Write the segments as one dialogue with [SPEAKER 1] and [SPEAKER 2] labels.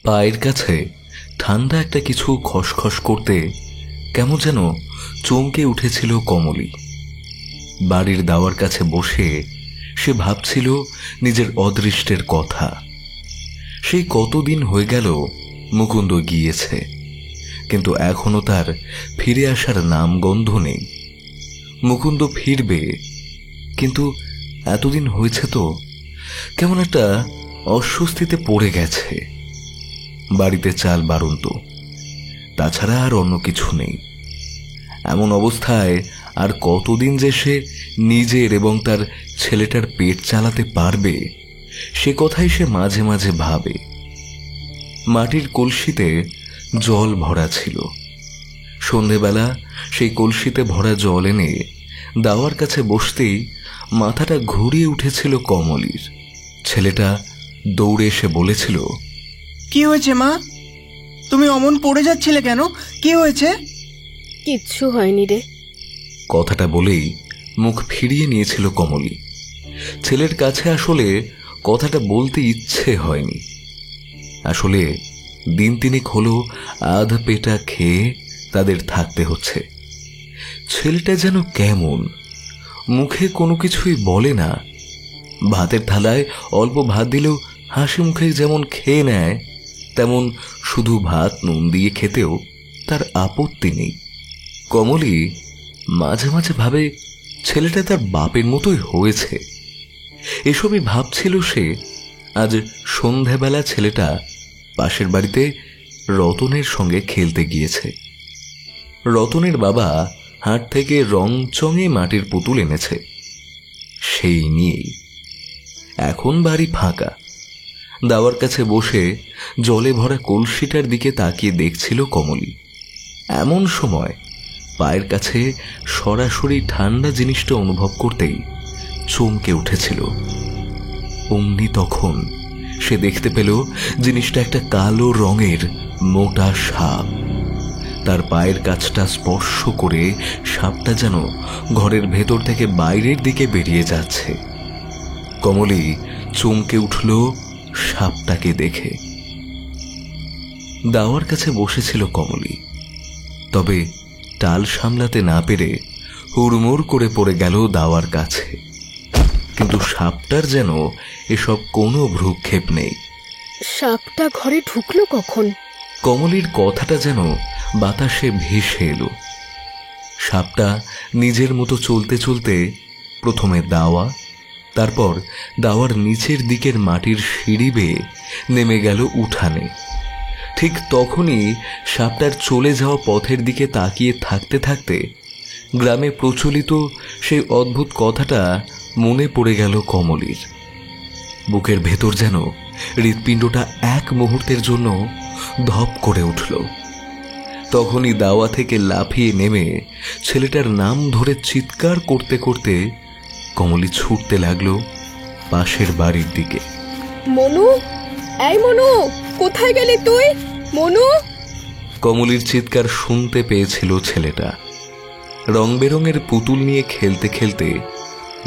[SPEAKER 1] পায়ের কাছে ঠান্ডা একটা কিছু খসখস করতে কেমন যেন চমকে উঠেছিল কমলী। বাড়ির দাওয়ার কাছে বসে সে ভাবছিল নিজের অদৃষ্টের কথা। সেই কতদিন হয়ে গেল মুকুন্দ গিয়েছে, কিন্তু এখনো তার ফিরে আসার নামগন্ধ নেই। মুকুন্দ ফিরবে, কিন্তু এতদিন হয়েছে তো কেমন একটা অস্বস্তিতে পড়ে গেছে। বাড়িতে চাল বাড়ন্ত, তাছাড়া আর অন্য কিছু নেই। এমন অবস্থায় আর কতদিন যে সে নিজের এবং তার ছেলেটার পেট চালাতে পারবে, সে কথাই সে মাঝে মাঝে ভাবে। মাটির কলসিতে জল ভরা ছিল। সন্ধেবেলা সেই কলসিতে ভরা জল এনে দাওয়ার কাছে বসতেই মাথাটা ঘুরিয়ে উঠেছিল কমলীর। ছেলেটা দৌড়ে এসে বলেছিল,
[SPEAKER 2] কি হয়েছে মা? তুমি অমন পড়ে যাচ্ছিলে কেন? কি হয়েছে?
[SPEAKER 3] কিচ্ছু হয়নি রে।
[SPEAKER 1] কথাটা বলেই মুখ ফিরিয়ে নিয়েছিল কমলী। ছেলের কাছে আসলে কথাটা বলতে ইচ্ছে হয়নি। আসলে দিন তিনেক হলো আধ পেটা খেয়ে তাদের থাকতে হচ্ছে। ছেলেটা যেন কেমন, মুখে কোনো কিছুই বলে না। ভাতের থালায় অল্প ভাত দিলেও হাসি মুখে যেমন খেয়ে নেয়, তেমন শুধু ভাত নুন দিয়ে খেতেও তার আপত্তি নেই। কমলী মাঝে মাঝে ভাবে ছেলেটা তার বাপের মতোই হয়েছে। এসবই ভাবছিল সে আজ সন্ধ্যাবেলা ছেলেটা পাশের বাড়িতে রতনের সঙ্গে খেলতে গিয়েছে। রতনের বাবা হাট থেকে রংচঙে মাটির পুতুল এনেছে, সেই নিয়েই এখন বাড়ি ফাঁকা। দাওয়ার কাছে বসে জলে ভরা কলসিটার দিকে তাকিয়ে দেখছিল কমলী। এমন সময় পায়ের কাছে সরাসরি ঠান্ডা জিনিসটা অনুভব করতেই চমকে উঠেছিল। অমনি তখন সে দেখতে পেল জিনিসটা একটা কালো রঙের মোটা সাপ। তার পায়ের কাছটা স্পর্শ করে সাপটা যেন ঘরের ভেতর থেকে বাইরের দিকে বেরিয়ে যাচ্ছে। কমলী চমকে উঠল সাপটাকে দেখে। দাওয়ার কাছে বসেছিল কমলী, তবে টাল সামলাতে না পেরে হুড়মুড় করে পড়ে গেল দাওয়ার কাছে। কিন্তু সাপটার যেন এসব কোনো ভ্রুক্ষেপ নেই।
[SPEAKER 3] সাপটা ঘরে ঢুকলো কখন?
[SPEAKER 1] কমলীর কথাটা যেন বাতাসে ভেসে এলো। সাপটা নিজের মতো চলতে চলতে প্রথমে দাওয়া, তারপর দাওয়ার নিচের দিকের মাটির সিঁড়ি বেয়ে নেমে গেল উঠানে। ঠিক তখনই সাপটার চলে যাওয়া পথের দিকে তাকিয়ে থাকতে থাকতে গ্রামে প্রচলিত সেই অদ্ভুত কথাটা মনে পড়ে গেল কমলীর। বুকের ভেতর যেন হৃৎপিণ্ডটা এক মুহূর্তের জন্য ধপ করে উঠল। তখনই দাওয়া থেকে লাফিয়ে নেমে ছেলেটার নাম ধরে চিৎকার করতে করতে কমলী ছুটতে লাগলো পাশের বাড়ির দিকে।
[SPEAKER 3] মনু, এই মনু, কোথায় গেলি তুই? মনু!
[SPEAKER 1] কমলীর চিৎকার শুনতে পেয়েছিল ছেলেটা। রং বেরঙের পুতুল নিয়ে খেলতে খেলতে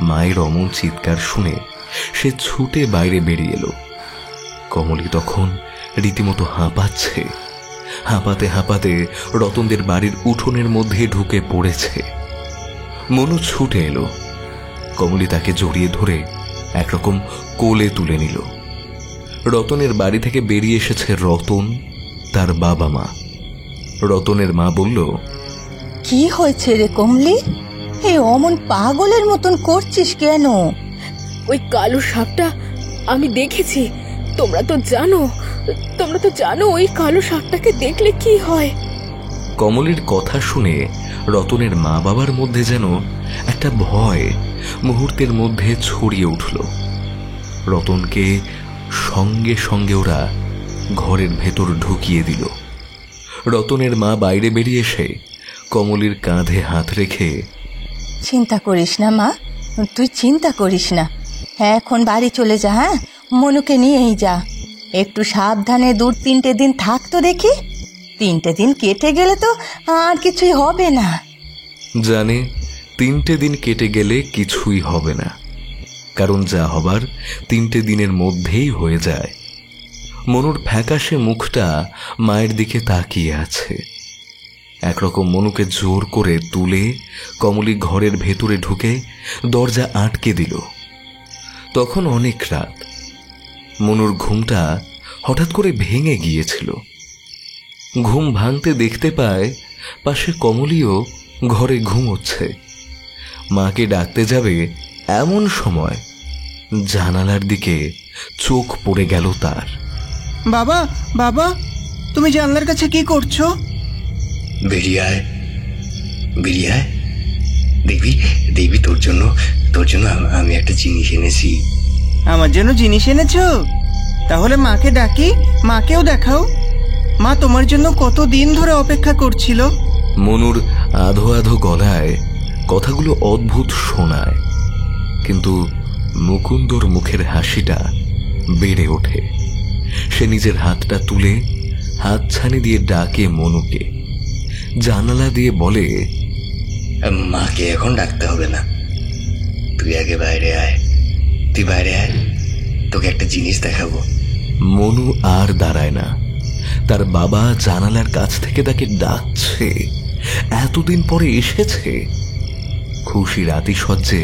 [SPEAKER 1] মায়ের অমন চিৎকার শুনে সে ছুটে বাইরে বেরিয়ে এলো। কমলী তখন রীতিমতো হাঁপাচ্ছে। হাঁপাতে হাঁপাতে রতনদের বাড়ির উঠোনের মধ্যে ঢুকে পড়েছে। মনু ছুটে এলো। কমলী তাকে জড়িয়ে ধরে একরকম কোলে তুলে নিল। রতনের বাড়ি থেকে বেরিয়ে এসেছে রতন, তার বাবা মা। রতনের মা বলল,
[SPEAKER 4] কি হয়েছে রে কমলী? এই অমন পাগলের মতন করছিস কেন?
[SPEAKER 3] ওই কালো সাপটা আমি দেখেছি। তোমরা তো জানো ওই কালো সাপটাকে দেখলে কি হয়।
[SPEAKER 1] কমলীর কথা শুনে রতনের মা বাবার মধ্যে যেন একটা ভয় মুহূর্তের মধ্যে ছড়িয়ে উঠল। রতনকে সঙ্গে সঙ্গে ওরা ঘরের ভেতর ঢুকিয়ে দিল। রতনের মা বাইরে বেরিয়ে এসে কমলীর কাঁধে হাত রেখে,
[SPEAKER 4] চিন্তা করিস না মা, তুই চিন্তা করিস না। এখন বাড়ি চলে যা। হ্যাঁ, মনুকে নিয়েই যা। একটু সাবধানে 2-3 দিন থাকতো দেখি। 3 দিন কেটে গেলে তো আর কিছুই হবে না।
[SPEAKER 1] জানে 3 দিন কেটে গেলে কিছুই হবে না, কারণ যা হবার 3 দিনের মধ্যেই হয়ে যায়। মনুর ফ্যাকাশে মুখটা মায়ের দিকে তাকিয়ে আছে। একরকম মনুকে জোর করে তুলে কমলি ঘরের ভেতরে ঢুকে দরজা আটকে দিল। তখন অনেক রাত। মনুর ঘুমটা হঠাৎ করে ভেঙে গিয়েছিল। ঘুম ভাঙতে দেখতে পায় পাশে কমলিও ঘরে ঘুমোচ্ছে। মাকে ডাকতে যাবে এমন সময় জানালার দিকে চোখ পড়ে গেল তার।
[SPEAKER 2] বাবা, বাবা, তুমি জানলার কাছে কি করছো?
[SPEAKER 5] বেরিয়ে আয়, বেরিয়ে আয়। দেখবি দেখবি তোর জন্য আমি একটা জিনিস এনেছি।
[SPEAKER 2] আমার জন্য জিনিস এনেছো? তাহলে মাকে ডাকি, মাকেও দেখাও। মা তোমার জন্য কত দিন ধরে অপেক্ষা করছিল।
[SPEAKER 1] মনুর আধো আধো গলায় কথাগুলো অদ্ভুত শোনায়, কিন্তু মুকুন্দর মুখের হাসিটা বেড়ে ওঠে। সে নিজের হাতটা তুলে হাতছানি দিয়ে ডাকে মনুকে। জানালা দিয়ে বলে,
[SPEAKER 5] মাকে এখন ডাকতে হবে না, তুই আগে বাইরে আয়, তুই বাইরে আয়, তোকে একটা জিনিস দেখাবো।
[SPEAKER 1] মনু আর দাঁড়ায় না। তার বাবা জানালার কাছ থেকে তাকে ডাকছে, এতদিন পরে এসেছে। খুশির আতিশয্যে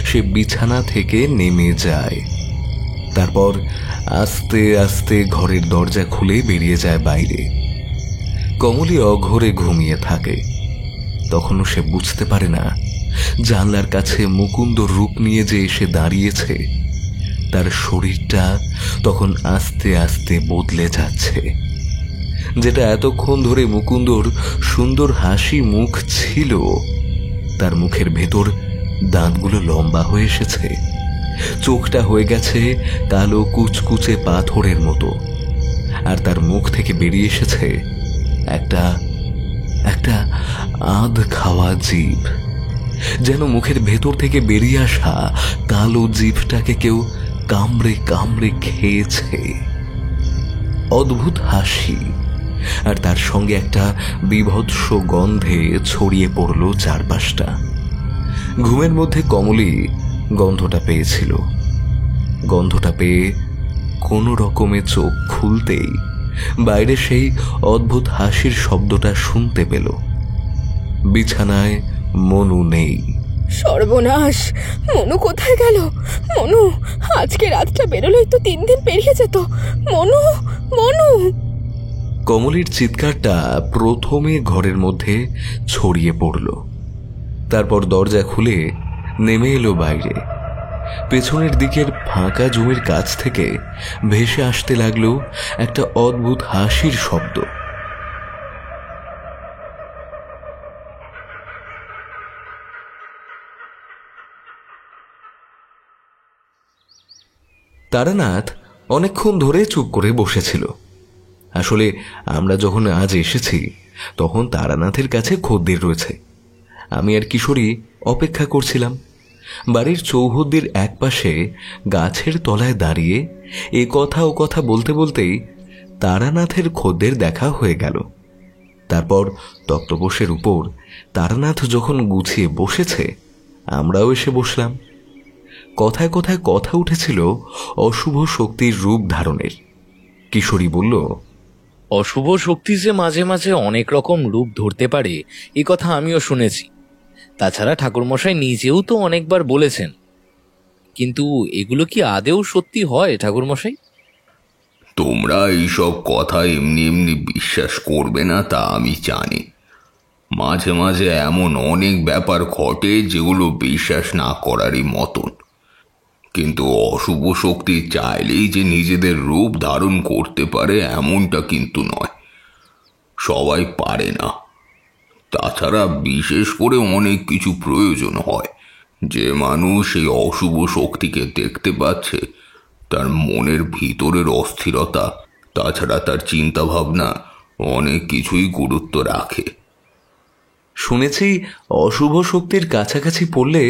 [SPEAKER 1] সে বিছানা থেকে নেমে যায়। তারপর আস্তে আস্তে ঘরের দরজা খুলে বেরিয়ে যায় বাইরে। কমলি অঘরে ঘুমিয়ে থাকে। তখনও সে বুঝতে পারে না জানলার কাছে মুকুন্দর রূপ নিয়ে যে এসে দাঁড়িয়েছে, তার শরীরটা তখন আস্তে আস্তে বদলে যাচ্ছে। যেটা এতক্ষণ ধরে মুকুন্দর সুন্দর হাসি মুখ ছিল, তার মুখের ভেতর দাঁতগুলো লম্বা হয়ে এসেছে। চোখটা হয়ে গেছে কালো কুচকুচে পাথরের মতো, আর তার মুখ থেকে বেরিয়ে এসেছে একটা একটা আধ খাওয়া জিভ। যেন মুখের ভেতর থেকে বেরিয়ে আসা কালো জিভটাকে কেউ কামড়ে কামড়ে খেয়েছে। অদ্ভুত হাসি, আর তার সঙ্গে একটা বিভৎস গন্ধে ছড়িয়ে পড়ল চারপাশটা। ঘুমের মধ্যে কমলি গন্ধটা পেয়েছিল। গন্ধটা পেয়ে কোনো রকমে চোখ খুলতেই বাইরে সেই অদ্ভুত হাসির শব্দটা শুনতে পেল। বিছানায় মনু নেই।
[SPEAKER 3] সর্বনাশ! মনু কোথায় গেল? মনু, আজকে রাতটা বেরোলেই তো 3 দিন পেরিয়ে যেত। মনু, মনু!
[SPEAKER 1] কমলির চিৎকারটা প্রথমে ঘরের মধ্যে ছড়িয়ে পড়ল। তারপর দরজা খুলে নেমে এলো বাইরে। পেছনের দিকের ফাঁকা জমির কাছ থেকে ভেসে আসতে লাগলো একটা অদ্ভুত হাসির শব্দ। তারানাথ অনেকক্ষণ ধরে চুপ করে বসেছিল। আসলে আমরা যখন আজ এসেছি তখন তারানাথের কাছে খদ্দের রয়েছে। আমি আর কিশোরী অপেক্ষা করছিলাম। বাড়ির চৌহদ্দির একপাশে গাছের তলায় দাঁড়িয়ে এ কথা ও কথা বলতে বলতেই তারানাথের খদ্দের দেখা হয়ে গেল। তারপর তক্তপোষের উপর তারানাথ যখন গুছিয়ে বসেছে, আমরাও এসে বসলাম। কথায় কথায় কথা উঠেছিল অশুভ শক্তির রূপ ধারণের। কিশোরী বলল,
[SPEAKER 6] অশুভ শক্তি যে মাঝে মাঝে অনেক রকম রূপ ধরতে পারে এ কথা আমিও শুনেছি। তাছাড়া ঠাকুরমশাই নিজেও তো অনেকবার বলেছেন। কিন্তু এগুলো কি আদেও সত্যি হয় ঠাকুরমশাই?
[SPEAKER 7] তোমরা এইসব কথা এমনি এমনি বিশ্বাস করবে না তা আমি জানি। মাঝে মাঝে এমন অনেক ব্যাপার ঘটে যেগুলো বিশ্বাস না করারই মতন। কিন্তু অশুভ শক্তি চাইলেই যে নিজেদের রূপ ধারণ করতে পারে এমনটা কিন্তু নয়, সবাই পারে না। তাছাড়া বিশেষ করে অনেক কিছু প্রয়োজন হয়। যে মানুষ এই অশুভ শক্তিকে দেখতে পাচ্ছে, তার মনের ভিতরের অস্থিরতা, তাছাড়া তার চিন্তা ভাবনা অনেক কিছুই গুরুত্ব রাখে।
[SPEAKER 1] শুনেছি অশুভ শক্তির কাছাকাছি পড়লে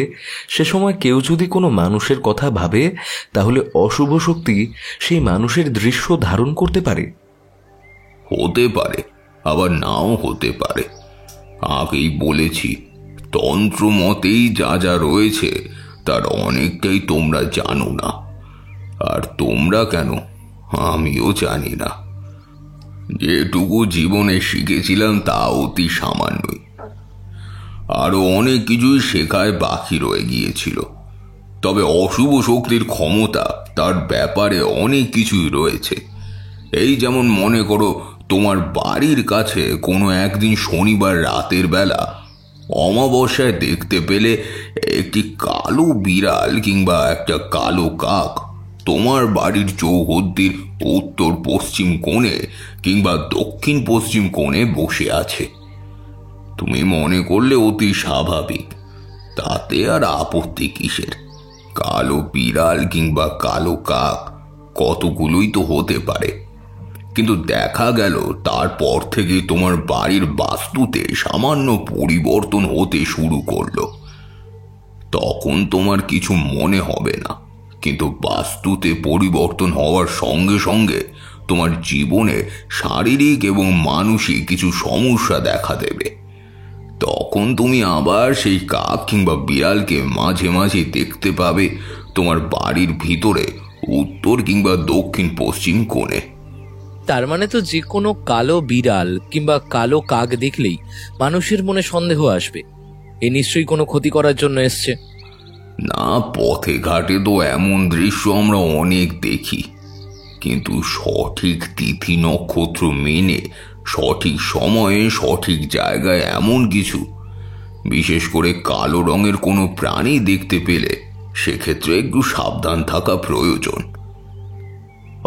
[SPEAKER 1] সে সময় কেউ যদি কোনো মানুষের কথা ভাবে, তাহলে অশুভ শক্তি সেই মানুষের দৃশ্য ধারণ করতে পারে।
[SPEAKER 7] হতে পারে, আবার নাও হতে পারে। আগেই বলেছি, তন্ত্র মতেই যা যা রয়েছে তার অনেকটাই তোমরা জানো না। আর তোমরা কেন, আমিও জানি না। যেটুকু জীবনে শিখেছিলাম তা অতি সামান্যই। আরো অনেক কিছুই শেখায় বাকি রয়ে গিয়েছিল। তবে অশুভ শক্তির ক্ষমতা, তার ব্যাপারে অনেক কিছুই রয়েছে। এই যেমন মনে করো, তোমার বাড়ির কাছে কোনো একদিন শনিবার রাতের বেলা অমাবস্যায় দেখতে পেলে একটি কালো বিড়াল কিংবা একটা কালো কাক তোমার বাড়ির চৌহদ্দির উত্তর পশ্চিম কোণে কিংবা দক্ষিণ পশ্চিম কোণে বসে আছে। তুমি মনে করলে অতি স্বাভাবিক, তাতে আর আপত্তি কিসের? কালো বিড়াল কিংবা কালো কাক কতগুলোই তো হতে পারে, কিন্তু দেখা গেল তারপর থেকে তোমার বাড়ির বাস্তুতে সামান্য পরিবর্তন হতে শুরু করলো। তখন তোমার কিছু মনে হবে না, কিন্তু বাস্তুতে পরিবর্তন হওয়ার সঙ্গে সঙ্গে তোমার জীবনে শারীরিক এবং মানসিক কিছু সমস্যা দেখা দেবে। তখন তুমি আবার সেই কাক কিংবা বিড়ালকে মাঝে মাঝে দেখতে পাবে তোমার বাড়ির ভিতরে উত্তর কিংবা দক্ষিণ পশ্চিম কোণে।
[SPEAKER 6] তার মানে তো যে কোনো কালো বিড়াল কিংবা কালো কাক দেখলেই মানুষের মনে সন্দেহ আসবে, এ নিশ্চয়ই কোনো ক্ষতি করার জন্য এসছে।
[SPEAKER 7] না, পথে ঘাটে তো এমন দৃশ্য আমরা অনেক দেখি, কিন্তু সঠিক তিথি নক্ষত্র মেনে সঠিক সময়ে সঠিক জায়গায় এমন কিছু, বিশেষ করে কালো রঙের কোনো প্রাণী দেখতে পেলে সেক্ষেত্রে একটু সাবধান থাকা প্রয়োজন।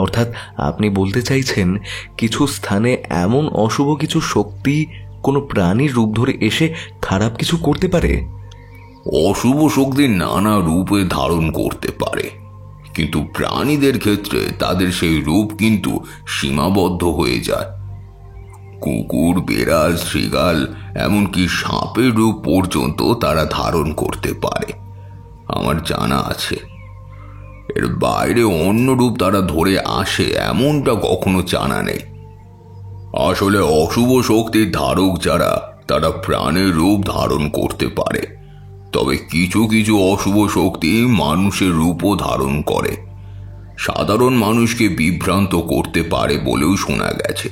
[SPEAKER 1] অর্থাৎ আপনি বলতে চাইছেন কিছু স্থানে এমন অশুভ কিছু শক্তি কোনো প্রাণীর রূপ ধরে এসে খারাপ কিছু করতে পারে?
[SPEAKER 7] অশুভ শক্তি নানা রূপে ধারণ করতে পারে, কিন্তু প্রাণীদের ক্ষেত্রে তাদের সেই রূপ কিন্তু সীমাবদ্ধ হয়ে যায়। কুকুর, বেড়াল, শৃগাল, এমনকি সাপের রূপ পর্যন্ত তারা ধারণ করতে পারে, আমার জানা আছে। এর বাইরে অন্য রূপ তারা ধরে আসে এমনটা কখনো জানা নেই। আসলে অশুভ শক্তির ধারক যারা, তারা প্রাণের রূপ ধারণ করতে পারে, তবে কিছু কিছু অশুভ শক্তি মানুষের রূপও ধারণ করে। সাধারণ মানুষকে বিভ্রান্ত করতে পারে বলেও শোনা গেছে।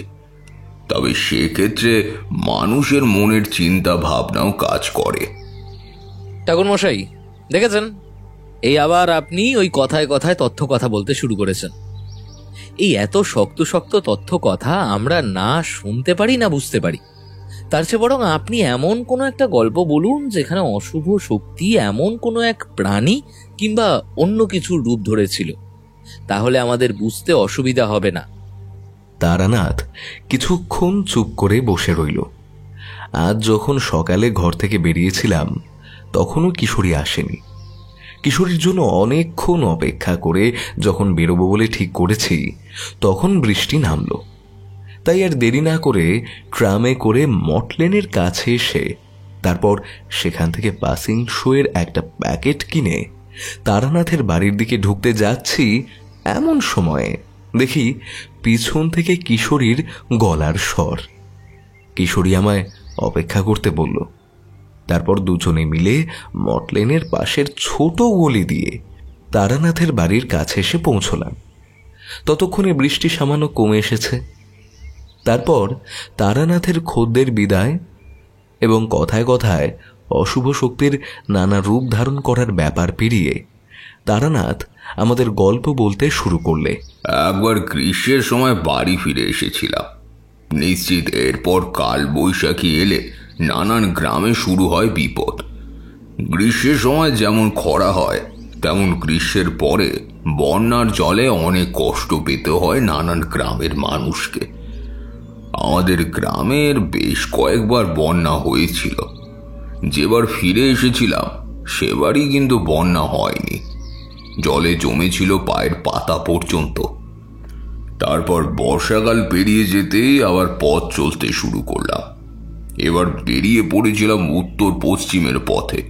[SPEAKER 7] তবে সেক্ষেত্রে মানুষের মনের চিন্তা ভাবনাও কাজ করে।
[SPEAKER 6] ঠাকুরমশাই, দেখেছেন, এই আবার আপনি ওই কথায় কথায় তথ্য কথা বলতে শুরু করেছেন। এই এত শক্ত শক্ত তথ্য কথা আমরা না শুনতে পারি না বুঝতে পারি। তার চেয়ে বরং আপনি এমন কোনো একটা গল্প বলুন যেখানে অশুভ শক্তি এমন কোনো এক প্রাণী কিংবা অন্য কিছুর রূপ ধরেছিল, তাহলে আমাদের বুঝতে অসুবিধা হবে না।
[SPEAKER 1] তারানাথ কিছুক্ষণ চুপ করে বসে রইল। আজ যখন সকালে ঘর থেকে বেরিয়েছিলাম তখনও কিশোরী আসেনি। কিশোরীর জন্য অনেকক্ষণ অপেক্ষা করে যখন বেরোবো বলে ঠিক করেছি তখন বৃষ্টি নামল। তাই আর দেরি না করে ট্রামে করে মটলেনের কাছে এসে তারপর সেখান থেকে পাসিং শোয়ের একটা প্যাকেট কিনে তারানাথের বাড়ির দিকে ঢুকতে যাচ্ছি, এমন সময়ে দেখি পিছন থেকে কিশোরীর গলার স্বর। কিশোরী আমায় অপেক্ষা করতে বলল। তারপর দুজনে মিলে মটলেনের পাশের ছোট গলি দিয়ে তারানাথের বাড়ির কাছে এসে পৌঁছলাম। ততক্ষণে বৃষ্টি সামান্য কমে এসেছে। তারপর তারানাথের খদ্দের বিদায় এবং কথায় কথায় অশুভ শক্তির নানা রূপ ধারণ করার ব্যাপার পেরিয়ে তারানাথ আমাদের গল্প বলতে শুরু করলে।
[SPEAKER 7] একবার গ্রীষ্মের সময় বাড়ি ফিরে এসেছিলাম। নিশ্চিত এরপর কাল বৈশাখী এলে নানান গ্রামে শুরু হয় বিপদ। গ্রীষ্মের সময় যেমন খরা হয়, তেমন গ্রীষ্মের পরে বন্যার জলে অনেক কষ্ট পেতে হয় নানান গ্রামের মানুষকে। আমাদের গ্রামের বেশ কয়েকবার বন্যা হয়েছিল। যেবার ফিরে এসেছিলাম সেবারই কিন্তু বন্যা হয়নি, জলে জমেছিল পায়ের পাতা পর্যন্ত। তারপর বর্ষাকাল পেরিয়ে যেতেই আবার পথ চলতে শুরু করলাম। এবার বেরিয়ে পড়েছিলাম উত্তর পশ্চিমের পথে।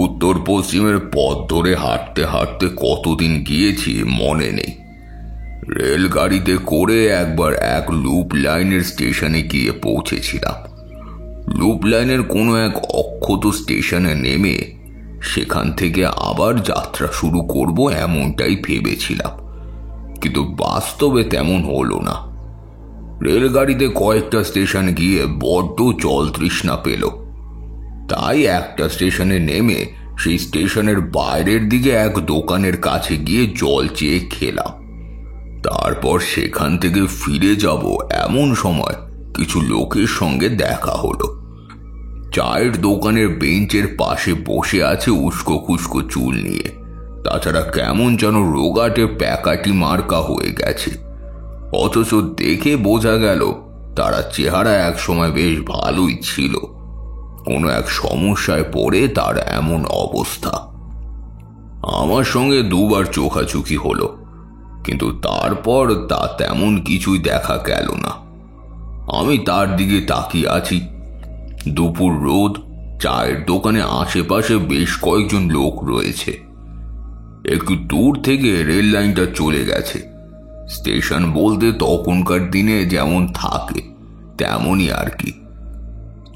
[SPEAKER 7] উত্তর পশ্চিমের পথ ধরে হাঁটতে হাঁটতে কতদিন গিয়েছি মনে নেই। রেলগাড়িতে করে একবার এক লুপ লাইনের স্টেশনে গিয়ে পৌঁছেছিলাম। লুপ লাইনের কোনো এক অক্ষত স্টেশনে নেমে সেখান থেকে আবার যাত্রা শুরু করব এমনটাই ভেবেছিলাম। কিন্তু বাস্তবে তেমন হলো না। রেলগাড়িতে কয়েকটা স্টেশন গিয়ে বড্ড জল তৃষ্ণা পেল, তাই একটা স্টেশনে নেমে সেই স্টেশনের বাইরের দিকে এক দোকানের কাছে গিয়ে জল চেয়ে খেলাম। তারপর সেখান থেকে ফিরে যাব এমন সময় কিছু লোকের সঙ্গে দেখা হলো। চায়ের দোকানের বেঞ্চের পাশে বসে আছে উস্কো খুস্কো চুল নিয়ে, তাছাড়া কেমন যেন রোগাটে প্যাকাটি মার্কা হয়ে গেছে, অথচ দেখে বোঝা গেল তারা চেহারা এক সময় বেশ ভালোই ছিল। কোনো এক সমস্যায় পড়ে তার এমন অবস্থা। আমার সঙ্গে দুবার চোখাচোখি হলো, কিন্তু তারপর তা তেমন কিছুই দেখা গেল না। আমি তার দিকে তাকিয়ে আছি। দুপুর রোদ, চায়ের দোকানে আশেপাশে বেশ কয়েকজন লোক রয়েছে। একটু দূর থেকে রেল লাইনটা চলে গেছে। স্টেশন বলতে তখনকার দিনে যেমন থাকে তেমনই আর কি।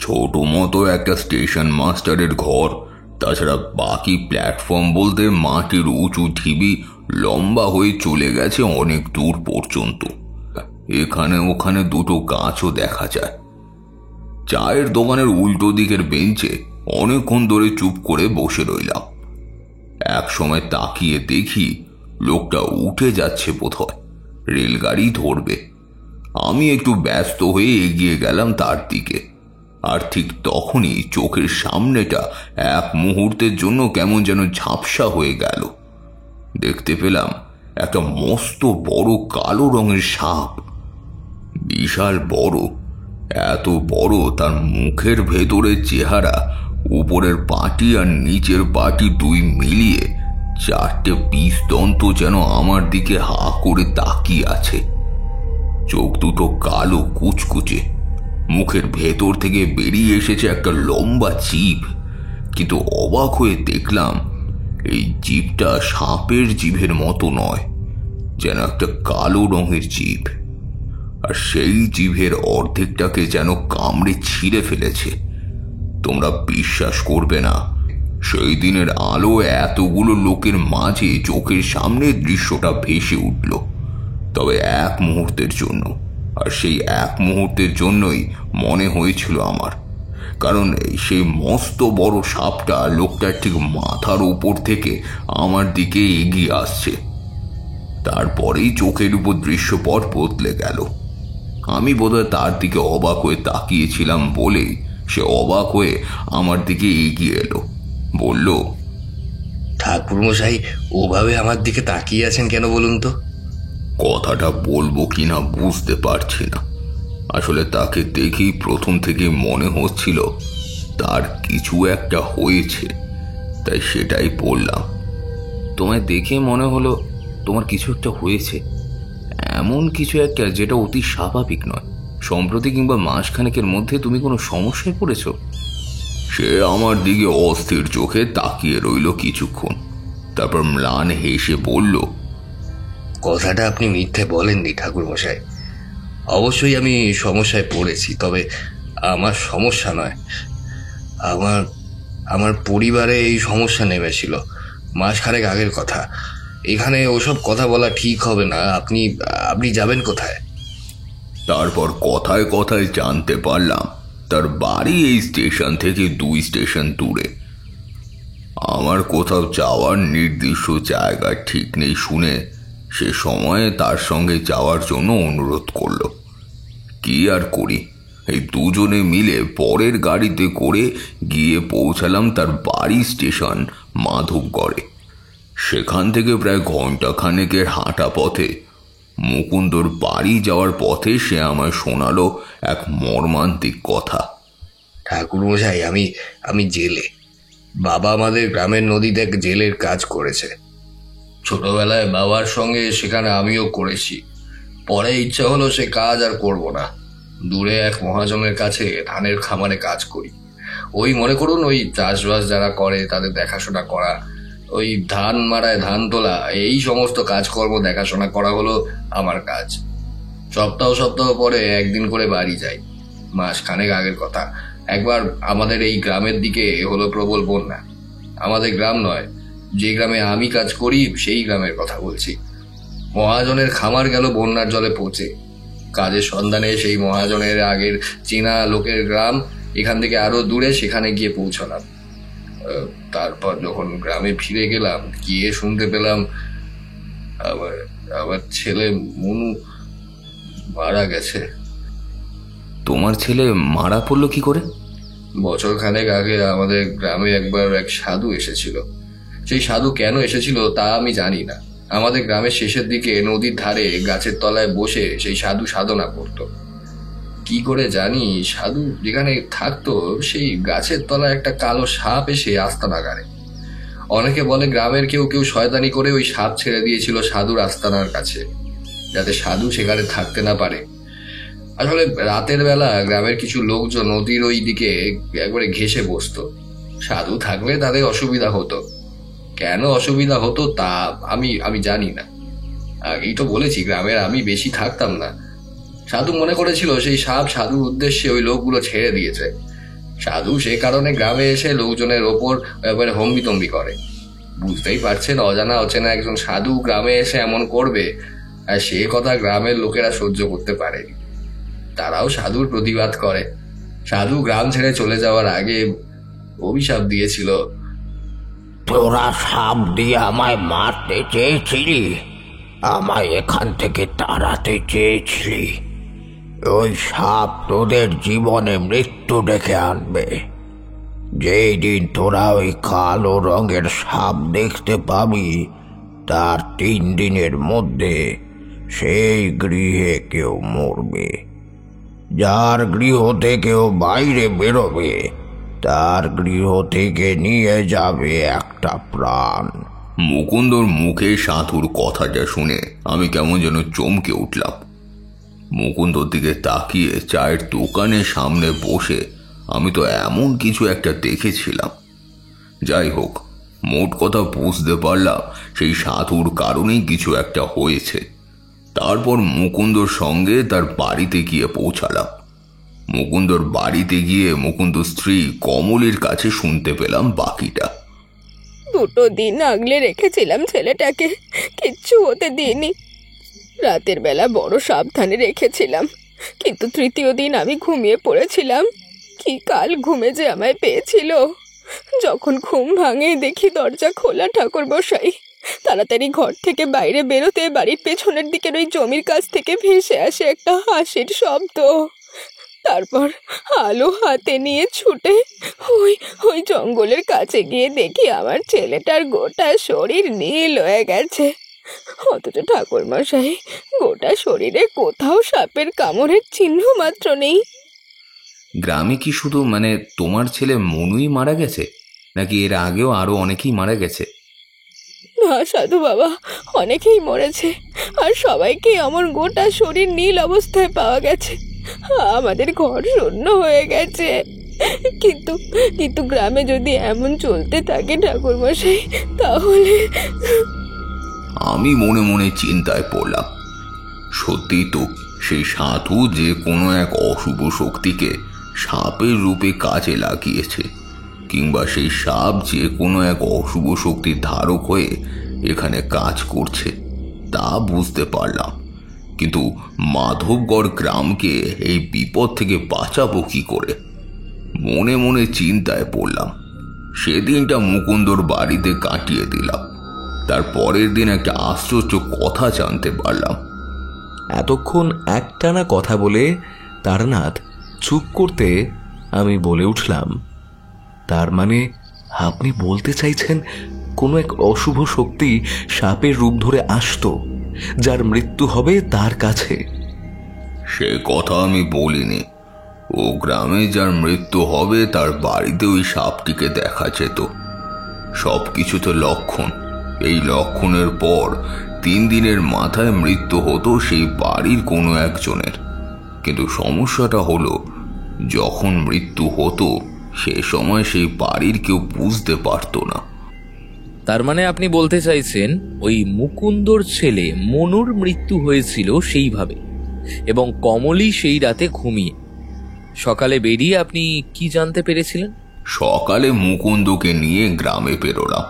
[SPEAKER 7] ছোট মতো একটা স্টেশন মাস্টারের ঘর, তাছাড়া বাকি প্ল্যাটফর্ম বলতে মাটির উঁচু ঢিবি লম্বা হয়ে চলে গেছে অনেক দূর পর্যন্ত। এখানে ওখানে দুটো গাছও দেখা যায়। চায়ের দোকানের উল্টো দিকের বেঞ্চে অনেকক্ষণ ধরে চুপ করে বসে রইলাম। এক সময় তাকিয়ে দেখি লোকটা উঠে যাচ্ছে বোধহয়, রেলগাড়ি ধরবে। আমি একটু ব্যস্ত হয়ে এগিয়ে গেলাম তার দিকে, আর ঠিক তখনই চোখের সামনেটা এক মুহূর্তের জন্য কেমন যেন ঝাপসা হয়ে গেল। দেখতে পেলাম একটা মস্ত বড় কালো রঙের সাপ, বিশাল বড়, এত বড় তার মুখের ভেতরের চেহারা, উপরের পাটি আর নিচের পাটি দুই মিলিয়ে চারটে বিষদন্ত যেন আমার দিকে হা করে তাকিয়ে আছে। চোখ দুটো কালো কুচকুচে, মুখের ভেতর থেকে বেরিয়ে এসেছে একটা লম্বা জিভ। কিন্তু অবাক হয়ে দেখলাম এই জিভটা সাপের জিভের মতো নয়, যেন একটা কালো রঙের জিভ, আর সেই জিভের অর্ধেকটাকে যেন কামড়ে ছিঁড়ে ফেলেছে। তোমরা বিশ্বাস করবে না, সেই দিনের আলো এতগুলো লোকের মাঝে চোখের সামনে দৃশ্যটা ভেসে উঠল, তবে এক মুহূর্তের জন্য। আর সেই এক মুহূর্তের জন্যই মনে হয়েছিল আমার, কারণ সেই মস্ত বড় সাপটা লোকটার ঠিক মাথার উপর থেকে আমার দিকে এগিয়ে আসছে। তারপরেই চোখের উপর দৃশ্যপট বদলে গেল। আমি বোধহয় তার দিকে অবাক হয়ে তাকিয়েছিলাম বলেই সে অবাক হয়ে আমার দিকে এগিয়ে এলো, বলল,
[SPEAKER 5] ঠাকুরমশাই ওভাবে আমার দিকে তাকিয়ে আছেন কেন বলুন তো?
[SPEAKER 7] কথাটা বলবো কিনা বুঝতে পারছি না। আসলে তাকে দেখেই প্রথম থেকে মনে হচ্ছিল তার কিছু একটা হয়েছে, তাই সেটাই বললাম। তোমায় দেখে মনে হলো তোমার কিছু একটা হয়েছে, এমন কিছু একটা যেটা অতি স্বাভাবিক নয়। সম্প্রতি কিংবা মাসখানেকের মধ্যে তুমি কোনো সমস্যায় পড়েছ? সে আমার দিকে অস্থির চোখে তাকিয়ে রইল কিছুক্ষণ, তারপর ম্লান হেসে বলল,
[SPEAKER 5] কথাটা আপনি মিথ্যে বলেননি ঠাকুরমশাই। অবশ্যই আমি সমস্যায় পড়েছি, তবে আমার সমস্যা নয়, আমার পরিবারে এই সমস্যা নেমেছিল মাসখানেক আগের কথা। এখানে ওসব কথা বলা ঠিক হবে না। আপনি যাবেন কোথায়?
[SPEAKER 7] তারপর কথায় কথায় জানতে পারলাম তার বাড়ি এই স্টেশন থেকে 2 স্টেশন দূরে। আমার কোথাও যাওয়ার নির্দিষ্ট জায়গা ঠিক নেই শুনে সে সময়ে তার সঙ্গে যাওয়ার জন্য অনুরোধ করলো। কি আর করি, এই দুজনে মিলে পরের গাড়িতে করে গিয়ে পৌঁছালাম তার বাড়ি স্টেশন মাধবগড়ে। সেখান থেকে প্রায় ঘন্টাখানেকের হাঁটা পথে মুকুন্দর বাড়ি যাওয়ার পথে সে আমায় শোনালো এক মর্মান্তিক কথা।
[SPEAKER 5] ঠাকুরমশাই, আমি জেলে। বাবা আমাদের গ্রামের নদীতে জেলের কাজ করেছে। ছোটবেলায় বাবার সঙ্গে সেখানে আমিও করেছি। পরে ইচ্ছা হলো সে কাজ আর করব না। দূরে এক মহাজনের কাছে ধানের খামারে কাজ করি। ওই মনে করুন, ওই চাষবাস যারা করে তাদের দেখাশোনা করা, ওই ধান মারায় ধান তোলা, এই সমস্ত কাজকর্ম দেখাশোনা করা হলো আমার কাজ। সপ্তাহ পরে একদিন করে বাড়ি যাই। মাসখানেক আগের কথা, একবার আমাদের এই গ্রামের দিকে হলো প্রবল বন্যা। আমাদের গ্রাম নয়, যে গ্রামে আমি কাজ করি সেই গ্রামের কথা বলছি। মহাজনের খামার গেল বন্যার জলে পচে। কাজের সন্ধানে সেই মহাজনের আগের চেনা লোকের গ্রাম এখান থেকে আরো দূরে, সেখানে গিয়ে পৌঁছলাম। তারপর যখন গ্রামে ফিরে গেলাম, গিয়ে শুনতে পেলাম আমার ছেলে মনু মারা গেছে।
[SPEAKER 7] তোমার ছেলে মারা পড়লো কি করে?
[SPEAKER 5] বছর খানেক আগে আমাদের গ্রামে একবার এক সাধু এসেছিল। সেই সাধু কেন এসেছিল তা আমি জানি না। আমাদের গ্রামের শেষের দিকে নদীর ধারে গাছের তলায় বসে সেই সাধু সাধনা করত। কি করে জানি, সাধু যেখানে থাকতো সেই গাছের তলায় একটা কালো সাপ এসে আস্তানা গাড়ে। অনেকে বলে গ্রামের কেউ কেউ শয়তানি করে ওই সাপ ছেড়ে দিয়েছিল সাধুর আস্তানার কাছে, যাতে সাধু সেখানে থাকতে না পারে। আসলে রাতের বেলা গ্রামের কিছু লোকজন নদীর ওই দিকে একবারে ঘেঁষে বসতো। সাধু থাকলে তাদের অসুবিধা হতো। কেন অসুবিধা হতো তা আমি জানি না। আগেই তো বলেছি গ্রামের আমি বেশি থাকতাম না। সাধু মনে করেছিল সেই সাপ সাধুর উদ্দেশ্যে ওই লোকগুলো ছেড়ে দিয়েছে। সাধু সে কারণে গ্রামে এসে লোকজনের ওপর একবারে হম্বিতম্বি করে। বুঝতেই পারছেন, অজানা অচেনা একজন সাধু গ্রামে এসে এমন করবে, আর সে কথা গ্রামের লোকেরা সহ্য করতে পারেনি। তারাও সাধুর প্রতিবাদ করে। সাধু গ্রাম ছেড়ে চলে যাওয়ার আগে অভিশাপ দিয়েছিল,
[SPEAKER 8] তোরা সাপ দিয়ে আমায় মারতে চেয়েছিলি, আমায় এখান থেকে তাড়াতে চেয়েছিলি। ওই সাপ তোদের জীবনে মৃত্যু ডেকে আনবে। যেই দিন তোরা ওই কালো রঙের সাপ দেখতে পাবি, তার 3 দিনের মধ্যে সেই গৃহে কেউ মরবে। যার গৃহ থেকেও বাইরে বেরোবে, তার গৃহ থেকে নিয়ে যাবে একটা প্রাণ।
[SPEAKER 7] মুকুন্দর মুখে সাধুর কথাটা শুনে আমি কেমন যেন চমকে উঠলাম। মুকুন্দর দিকে তাকিয়ে চায়ের দোকানের সামনে বসে আমি তো এমন কিছু একটা দেখেছিলাম। যাই হোক, মোট কথা বুঝতে পারলাম সেই সাধুর কারণেই কিছু একটা হয়েছে। তারপর মুকুন্দর সঙ্গে তার বাড়িতে গিয়ে পৌঁছালাম। মুকুন্দর বাড়িতে গিয়ে মুকুন্দর স্ত্রী কমলির কাছে শুনতে পেলাম বাকিটা।
[SPEAKER 3] 2 দিন আগলে রেখেছিলাম ছেলেটাকে, কিচ্ছু হতে দিইনি। রাতের বেলা বড় সাবধানে রেখেছিলাম, কিন্তু 3য় দিন আমি ঘুমিয়ে পড়েছিলাম। কি কাল ঘুমে যে আমায় পেয়েছিল। যখন ঘুম ভাঙে দেখি দরজা খোলা। ঠাকুর মশাই তাড়াতাড়ি ঘর থেকে বাইরে বেরোতে বাড়ির পেছনের দিকের ওই জমির কাছ থেকে ভেসে আসে একটা হাসির শব্দ। তারপর আলো হাতে নিয়ে ছুটে ওই জঙ্গলের কাছে গিয়ে দেখি আমার ছেলেটার গোটা শরীর নীল হয়ে গেছে। অথচ ঠাকুর মশাই, গোটা শরীরে কোথাও সাপের কামড়ের চিহ্ন মাত্র নেই।
[SPEAKER 7] গ্রামে কি শুধু তোমার ছেলে মনুই মারা গেছে, নাকি এর আগেও আরো অনেকেই মারা গেছে?
[SPEAKER 3] না সাধু বাবা, অনেকেই মরেছে, আর সবাইকে আমার গোটা শরীর নীল অবস্থায় পাওয়া গেছে। আমাদের ঘর শূন্য হয়ে গেছে। কিন্তু গ্রামে যদি এমন চলতে থাকে ঠাকুর মশাই, তাহলে...
[SPEAKER 7] আমি মনে মনে চিন্তায় পড়লাম। সত্যি তো, সেই সাধু যে কোনো এক অশুভ শক্তিকে সাপের রূপে কাজে লাগিয়েছে, কিংবা সেই সাপ যে কোনো এক অশুভ শক্তির ধারক হয়ে এখানে কাজ করছে, তা বুঝতে পারলাম। কিন্তু মাধবগড় গ্রামকে এই বিপদ থেকে বাঁচাবো কি করে? মনে মনে চিন্তায় পড়লাম। সেদিনটা মুকুন্দর বাড়িতে কাটিয়ে দিলাম। তার পরের দিন একটা আশ্চর্য কথা জানতে পারলাম।
[SPEAKER 1] এতক্ষণ একটানা কথা বলে তারনাথ চুপ করতে আমি বলে উঠলাম, তার মানে আপনি বলতে চাইছেন কোনো এক অশুভ শক্তি সাপের রূপ ধরে আসতো, যার মৃত্যু হবে তার কাছে?
[SPEAKER 7] সে কথা আমি বলিনি। ও গ্রামে যার মৃত্যু হবে তার বাড়িতে ওই সাপটিকে দেখা যেত। সবকিছু তো লক্ষণ। এই লক্ষণের পর 3 দিনের মাথায় মৃত্যু হতো সেই বাড়ির কোনো একজনের। কিন্তু সমস্যাটা হলো, যখন মৃত্যু হতো সে সময় সেই বাড়ির কেউ বুঝতে পারতো না।
[SPEAKER 6] তার মানে আপনি বলতে চাইছেন ওই মুকুন্দর ছেলে মনুর মৃত্যু হয়েছিল সেইভাবে, এবং কমলি সেই রাতে ঘুমিয়ে। সকালে বেরিয়ে আপনি কি জানতে পেরেছিলেন?
[SPEAKER 7] সকালে মুকুন্দকে নিয়ে গ্রামে বেরোলাম।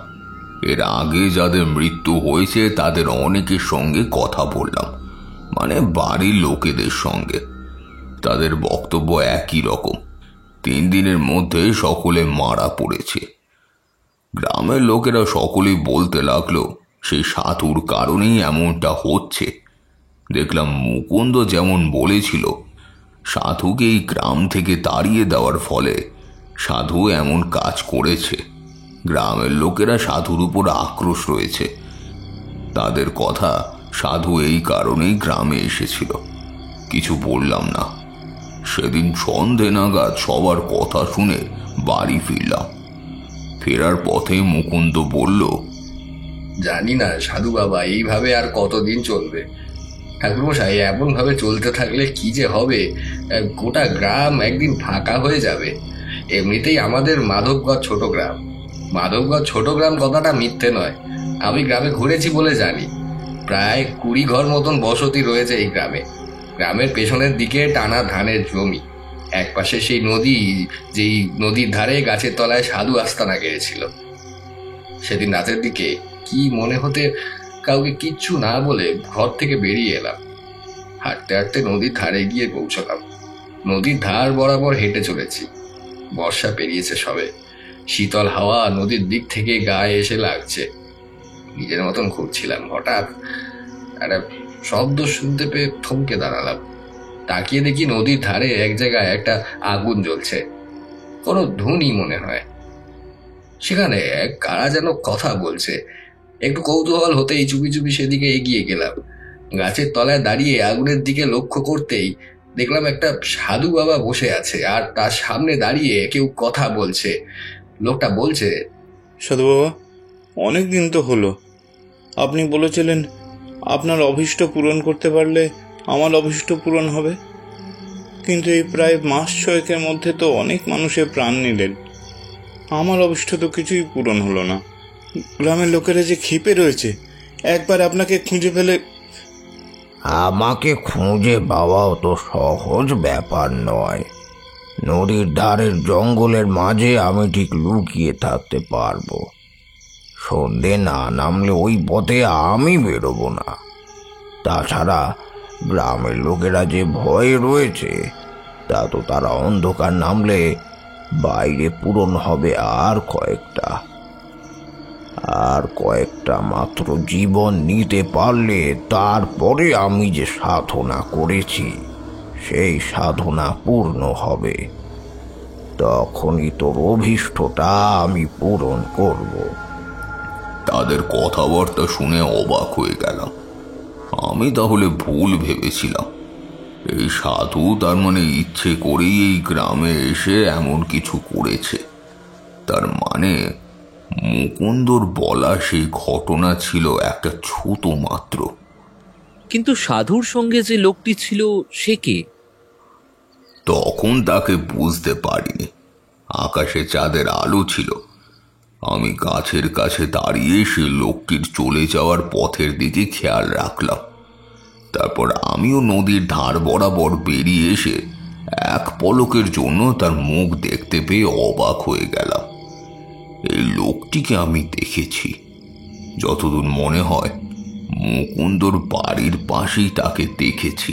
[SPEAKER 7] এর আগে যাদের মৃত্যু হয়েছে তাদের অনেকের সঙ্গে কথা বললাম, মানে বাড়ির লোকেদের সঙ্গে। তাদের বক্তব্য একই রকম, 3 দিনের মধ্যে সকলে মারা পড়েছে। গ্রামের লোকেরা সকলেই বলতে লাগলো সেই সাধুর কারণেই এমনটা হচ্ছে। দেখলাম মুকুন্দ যেমন বলেছিল, সাধুকে এই গ্রাম থেকে তাড়িয়ে দেওয়ার ফলে সাধু এমন কাজ করেছে। গ্রামের লোকেরা সাধুর উপর আক্রোশ রয়েছে। তাদের কথা সাধু এই কারণেই গ্রামে এসেছিল। কিছু বললাম না। সেদিন সন্ধে নাগাদ সবার কথা শুনে বাড়ি ফিরলাম। ফেরার পথে মুকুন্দ বলল,
[SPEAKER 5] জানি না সাধু বাবা এইভাবে আর কতদিন চলবে। ঠাকুরমশাই, এমন ভাবে চলতে থাকলে কি যে হবে, গোটা গ্রাম একদিন ফাঁকা হয়ে যাবে। এমনিতেই আমাদের মাধবগড় ছোট গ্রাম। মাধবগড় ছোট গ্রাম কথাটা মিথ্যে নয়, আমি গ্রামে ঘুরেছি বলে জানি। প্রায় 20 ঘর মতন বসতি রয়েছে এই গ্রামে। গ্রামের পেছনের দিকে টানা ধানের জমি, একপাশে সেই নদী, যেই নদীর ধারে গাছের তলায় সাধু আস্তানা গেড়েছিল। সেদিন রাতের দিকে কি মনে হতে কাউকে কিচ্ছু না বলে ঘর থেকে বেরিয়ে এলাম। হাঁটতে হাঁটতে নদীর ধারে গিয়ে পৌঁছলাম। নদীর ধার বরাবর হেঁটে চলেছি। বর্ষা পেরিয়েছে সবে। শীতল হাওয়া নদীর দিক থেকে গায়ে এসে লাগছে। নিজের মতন ঘুরছিলাম। হঠাৎ একটা শব্দ শুনতে পেয়ে থমকে দাঁড়ালাম। তাকিয়ে দেখি নদীর ধারে এক জায়গায় একটা আগুন জ্বলছে, কোনো ধুনি মনে হয়। সেখানে কারা যেন কথা বলছে। একটু কৌতূহল হতেই চুপি চুপি সেদিকে এগিয়ে গেলাম। গাছের তলায় দাঁড়িয়ে আগুনের দিকে লক্ষ্য করতেই দেখলাম একটা সাধু বাবা বসে আছে, আর তার সামনে দাঁড়িয়ে কেউ কথা বলছে। লোকটা বলছে,
[SPEAKER 9] সাধু বাবা, অনেক দিন তো হলো। আপনি বলেছিলেন আপনার অভীষ্ট পূরণ করতে পারলে আমার অভীষ্ট পূরণ হবে, কিন্তু এই প্রায় মাস 6 মধ্যে তো অনেক মানুষের প্রাণ নিলেন। আমার অভীষ্ট তো কিছুই পূরণ হলো না। গ্রামের লোকেরা যে ক্ষেপে রয়েছে, একবার আপনাকে খুঁজে ফেলে।
[SPEAKER 8] আমাকে খুঁজে পাওয়াও তো সহজ ব্যাপার নয়। নদীর ধারের জঙ্গলের মাঝে আমি ঠিক লুকিয়ে থাকতে পারবো। সন্ধে না নামলে ওই পথে আমি বেরোবো না। তাছাড়া গ্রামের লোকেরা যে ভয়ে রয়েছে, তা তো তারা অন্ধকার নামলে বাইরে পূরণ হবে আর কয়েকটা মাত্র জীবন নিতে পারলে তারপরে আমি যে সাধনা করেছি সেই সাধনা পূর্ণ হবে। তখনই তোর অভীষ্টটা আমি পূরণ করব।
[SPEAKER 7] তাদের কথাবার্তা শুনে অবাক হয়ে গেলাম। আমি তাহলে ভুল ভেবেছিলাম। এই সাধু তার মানে ইচ্ছে করেই এই গ্রামে এসে এমন কিছু করেছে। তার মানে মুকুন্দর বলা সেই ঘটনা ছিল একটা ছোট মাত্র।
[SPEAKER 6] কিন্তু সাধুর সঙ্গে যে লোকটি ছিল সে কে?
[SPEAKER 7] তখন তাকে বুঝতে পারিনি। আকাশে চাঁদের আলো ছিল। আমি গাছের কাছে দাঁড়িয়ে সে লোকটির চলে যাওয়ার পথের দিকে খেয়াল রাখলাম। তারপর আমিও নদীর ধার বরাবর বেরিয়ে এসে এক পলকের জন্য তার মুখ দেখতে পেয়ে অবাক হয়ে গেলাম। এই লোকটিকে আমি দেখেছি। যতদূর মনে হয় মুকুন্দর বাড়ির পাশেই তাকে দেখেছি।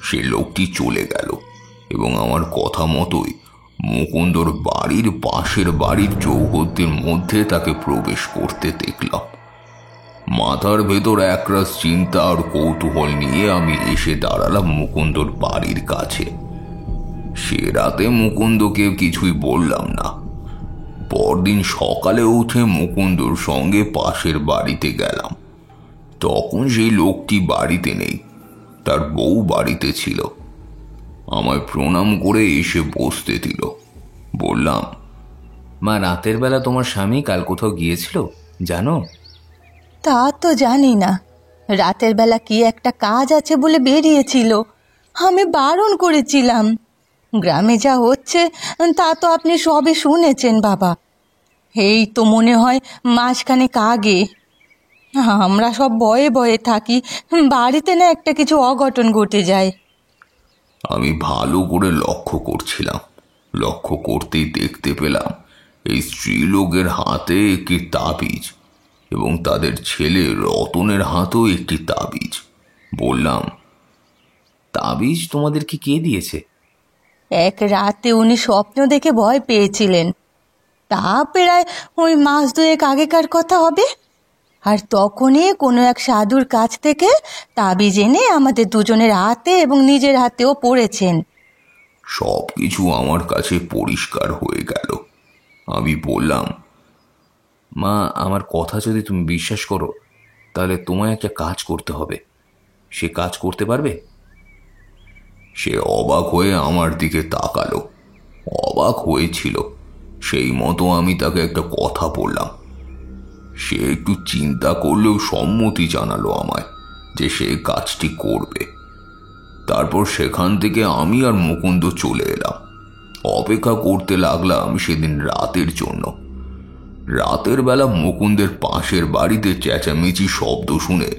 [SPEAKER 7] সে লোকটি চলে গেল এবং আমার কথা মতোই মুকুন্দর বাড়ির পাশের বাড়ির চৌহদ্দির মধ্যে তাকে প্রবেশ করতে দেখলাম। মাথার ভেতর একরাশ চিন্তা আর কৌতূহল নিয়ে আমি এসে দাঁড়ালাম মুকুন্দর বাড়ির কাছে। সে রাতে মুকুন্দকে কিছুই বললাম না। পরদিন সকালে উঠে মুকুন্দর সঙ্গে পাশের বাড়িতে গেলাম। তখন সেই লোকটি বাড়িতে নেই, তার বউ বাড়িতে ছিল। আমায় প্রণাম করে এসে বসতে দিল। বললাম,
[SPEAKER 10] মা, রাতের বেলা তোমার স্বামী কাল কোথাও গিয়েছিল জানো?
[SPEAKER 4] তা তো জানি না। রাতের বেলা কি একটা কাজ আছে বলে বেরিয়েছিল। আমি বারণ করেছিলাম। গ্রামে যা হচ্ছে তা তো আপনি সবে শুনেছেন বাবা। এই তো মনে হয় মাসখানেক আগে। আমরা সব ভয়ে ভয়ে থাকি, বাড়িতে না একটা কিছু অঘটন ঘটে যায়।
[SPEAKER 7] আমি ভালো করে লক্ষ্য করছিলাম। লক্ষ্য করতেই দেখতে পেলাম এই স্ত্রীলোকের হাতে একটি তাবিজ, এবং তাদের ছেলে রতনের হাতেও একটি তাবিজ। বললাম,
[SPEAKER 10] তাবিজ তোমাদেরকে কে দিয়েছে?
[SPEAKER 4] এক রাতে উনি স্বপ্ন দেখে ভয় পেয়েছিলেন। তা প্রায় ওই মাস দুয়েক আগেকার কথা হবে। আর তখনই কোনো এক সাধুর কাছ থেকে তাবিজ এনে আমাদের দুজনের হাতে এবং নিজের হাতেও পড়েছেন।
[SPEAKER 7] সব কিছু আমার কাছে পরিষ্কার হয়ে গেল। আমি বললাম,
[SPEAKER 10] মা, আমার কথা যদি তুমি বিশ্বাস করো তাহলে তোমায় একটা কাজ করতে হবে। সে কাজ করতে পারবে?
[SPEAKER 7] সে অবাক হয়ে আমার দিকে তাকালো। অবাক হয়েছিল, সেই মতো আমি তাকে একটা কথা বললাম। সে একটু চিন্তা করলেও সম্মতি জানালো আমায় যে সে কাজটি করবে। তারপর সেখান থেকে আমি আর মুকুন্দ চলে এলাম। অপেক্ষা করতে লাগলাম সেদিন রাতের জন্য। রাতের বেলা মুকুন্দের পাশের বাড়িতে চেঁচামেচি শব্দ শুনে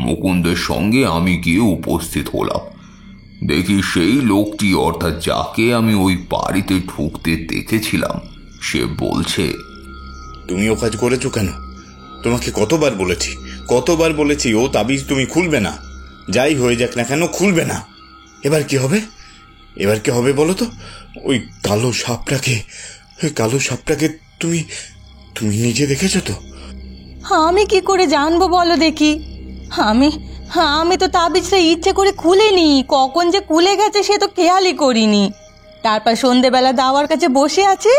[SPEAKER 7] মুকুন্দের সঙ্গে আমি গিয়ে উপস্থিত হলাম। দেখি সেই লোকটি, অর্থাৎ যাকে আমি ওই বাড়িতে ঢুকতে দেখেছিলাম, সে বলছে,
[SPEAKER 9] তুমি ও কাজ করেছো কেন? তোমাকে কতবার বলেছি ও তাবিজ তুমি খুলবে না। যাই হয়ে যাক না কেন, খুলবে না। এবার কি হবে বলো তো? ওই কালো সাপটাকে তুমি নিজে দেখেছো তো?
[SPEAKER 4] আমি কি করে জানবো বলো দেখি? আমি তো তাবিজটা ইচ্ছে করে খুলিনি। কখন যে খুলে গেছে সে তো খেয়ালই করিনি। তারপর সন্ধেবেলা দাওয়ার কাছে বসে আছি,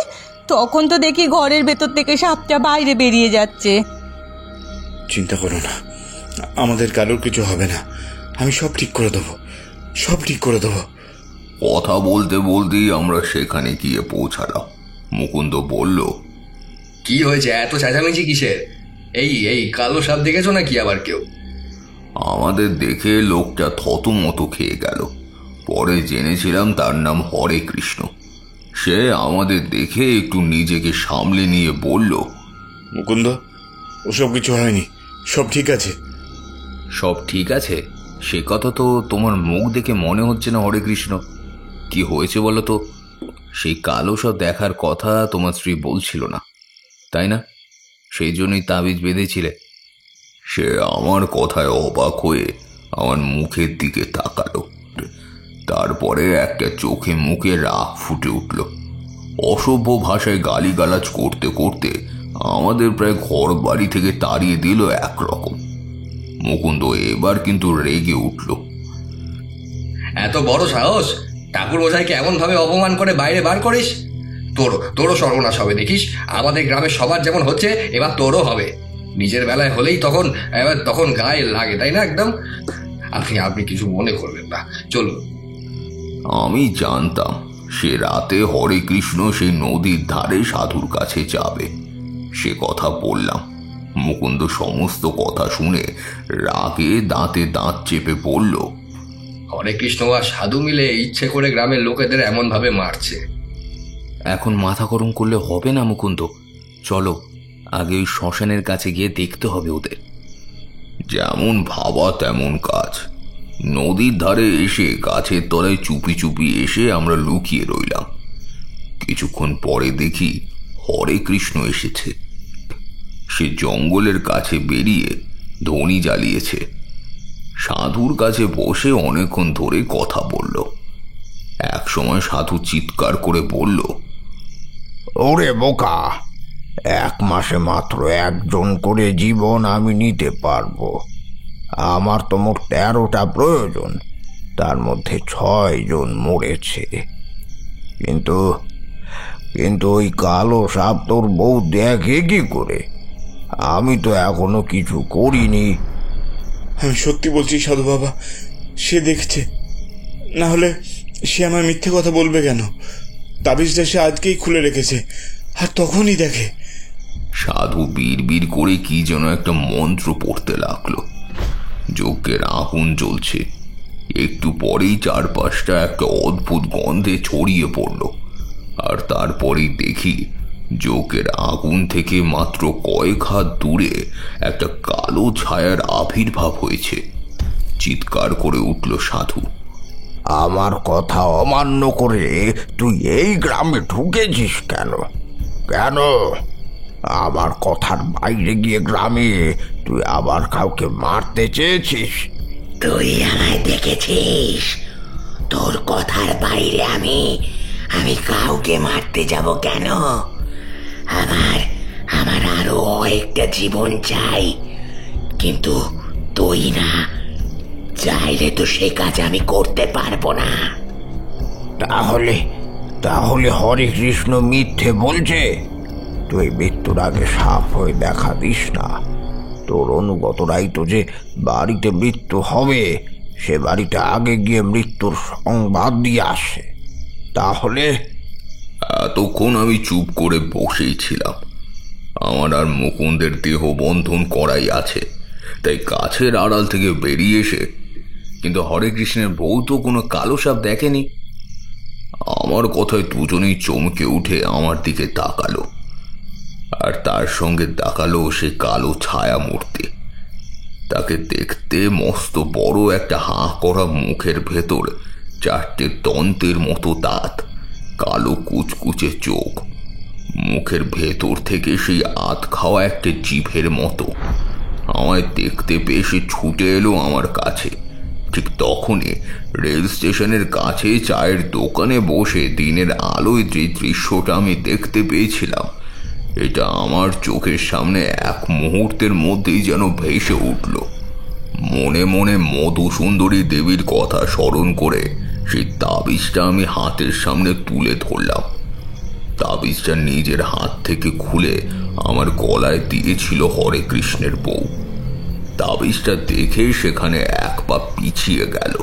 [SPEAKER 4] তখন তো দেখি ঘরের ভেতর থেকে সাপটা বাইরে বেরিয়ে যাচ্ছে।
[SPEAKER 9] চিন্তা করো না, আমাদের কারোর কিছু হবে না। আমি সব ঠিক করে দেবো।
[SPEAKER 7] কথা বলতে বলতেই আমরা সেখানে গিয়ে পৌঁছালাম। মুকুন্দ বলল,
[SPEAKER 5] কি হয়েছে? এত চেঁচামেচি কিসের? এই কালো সাপ দেখেছো নাকি আবার কেউ?
[SPEAKER 7] আমাদের দেখে লোকটা থতমত খেয়ে গেল। পরে জেনেছিলাম তার নাম হরে কৃষ্ণ। সে আমাদের দেখে একটু নিজেকে সামলে নিয়ে বলল,
[SPEAKER 9] মুকুন্দ, ওসব কিছু হয়নি, সব ঠিক আছে।
[SPEAKER 10] সব ঠিক আছে? সে কথা তো তোমার মুখ দেখে মনে হচ্ছে না হরে কৃষ্ণ। কি হয়েছে বলো তো? সেই কালো সব দেখার কথা তোমার স্ত্রী বলছিল না, তাই না? সেই জন্যই তাবিজ বেঁধেছিলে।
[SPEAKER 7] সে আমার কথায় অবাক হয়ে আমার মুখের দিকে তাকালো। তারপরে একটা চোখে মুখে রাগ ফুটে উঠল। অসভ্য ভাষায় গালিগালাজ করতে করতে আমাদের প্রায় ঘর বাড়ি থেকে তাড়িয়ে দিল একরকম। মুকুন্দ এবার কিন্তু রেগে উঠল।
[SPEAKER 5] এত বড় সাহস! ঠাকুর মশাইকে এমন ভাবে অপমান করে বাইরে বার করিস? তোরও সর্বনাশ হবে দেখিস। আমাদের গ্রামে সবার যেমন হচ্ছে, এবার তোরও হবে। নিজের বেলায় হলেই তখন গায়ে লাগে, তাই না? একদম। আপনি কিছু মনে করবেন না, চলুন।
[SPEAKER 7] আমি জানতাম সে রাতে হরে কৃষ্ণ সেই নদীর ধারে সাধুর কাছে যাবে। সে কথা বললাম। মুকুন্দ সমস্ত কথা শুনে রাগে দাঁতে দাঁত চেপে বলল,
[SPEAKER 5] হরে কৃষ্ণ আর সাধু মিলে ইচ্ছে করে গ্রামের লোকেদের এমন ভাবে মারছে।
[SPEAKER 10] এখন মাথা গরম করলে হবে না মুকুন্দ। চলো, আগে ওই শ্মশানের কাছে গিয়ে দেখতে হবে ওদের।
[SPEAKER 7] যেমন ভাবা তেমন কাজ। নদীর ধারে এসে গাছের তলায় চুপি চুপি এসে আমরা লুকিয়ে রইলাম। কিছুক্ষণ পরে দেখি হরে কৃষ্ণ এসেছে। সে জঙ্গলের কাছে বেরিয়ে ধনি জ্বালিয়েছে। সাধুর কাছে বসে অনেকক্ষণ ধরে কথা বলল। এক সময় সাধু চিৎকার করে বলল,
[SPEAKER 8] ওরে বোকা, 1 মাসে মাত্র 1জন করে জীবন আমি নিতে পারবো। আমার তো মোট 13টা প্রয়োজন, তার মধ্যে 6 জন মরেছে। কিন্তু ওই কালো সাপ তোর বউ দেখে কি করে? আমি তো এখনো কিছু করিনি।
[SPEAKER 9] আমি সত্যি বলছি সাধু বাবা, সে দেখছে। না হলে সে আমার মিথ্যে কথা বলবে কেন? তাবিজটা সে আজকেই খুলে রেখেছে, আর তখনই দেখে।
[SPEAKER 7] সাধু বিড় করে কি যেন একটা মন্ত্র পড়তে লাগলো। যজ্ঞের আগুন জ্বলছে। একটু পরেই চারপাশটা একটা অদ্ভুত গন্ধে ছড়িয়ে পড়ল। আর তারপরেই দেখি যজ্ঞের আগুন থেকে মাত্র কয়েক হাত দূরে একটা কালো ছায়ার আবির্ভাব হয়েছে। চিৎকার করে উঠল সাধু,
[SPEAKER 8] আমার কথা অমান্য করে তুই এই গ্রামে ঢুকেছিস কেন? আমার কথার বাইরে গিয়ে গ্রামে তুই আবার কাউকে মারতে চেয়েছিস?
[SPEAKER 11] তুই আমায় দেখেছিস? তোর কথার বাইরে আমি কাউকে মারতে যাব কেন? আমার আরো একটা জীবন চাই, কিন্তু তুই না চাইলে তো সে কাজ আমি করতে পারবো না।
[SPEAKER 8] তাহলে হরে কৃষ্ণ মিথ্যে বলছে? তুই মৃত্যুর আগে সাপ হয়ে দেখা দিস না। তোর অনুগতরাই তো যে বাড়িতে মৃত্যু হবে সে বাড়িতে আগে গিয়ে মৃত্যুর সংবাদ দিয়ে আসে। তাহলে
[SPEAKER 7] এতক্ষণ আমি চুপ করে বসেই ছিলাম। আমার আর মুকুন্দের দেহ বন্ধন করাই আছে, তাই গাছের আড়াল থেকে বেরিয়ে এসে, কিন্তু হরে কৃষ্ণের বউ তো কোনো কালো সাপ দেখেনি। আমার কথায় দুজনেই চমকে উঠে আমার দিকে তাকালো, আর তার সঙ্গে তাকালো সে কালো ছায়া মূর্তি। তাকে দেখতে মস্ত বড় একটা হাঁ করা মুখের ভেতর 4টে দন্তের মতো দাঁত, কালো কুচকুচে চোখ, মুখের ভেতর থেকে সেই আধ খাওয়া একটা জিভের মতো। আমায় দেখতে পেয়ে সে ছুটে এলো আমার কাছে। ঠিক তখনই রেল স্টেশনের কাছে চায়ের দোকানে বসে দিনের আলোয় যে দৃশ্যটা আমি দেখতে পেয়েছিলাম, এটা আমার চোখের সামনে এক মুহূর্তের মধ্যেই যেন ভেসে উঠল। মনে মনে মধুসুন্দরী দেবীর কথা স্মরণ করে সেই তাবিজটা আমি হাতের সামনে তুলে ধরলাম। তাবিজটা নিজের হাত থেকে খুলে আমার গলায় দিয়েছিল হরে কৃষ্ণের বউ। তাবিজটা দেখে সেখানে এক পা পিছিয়ে গেল,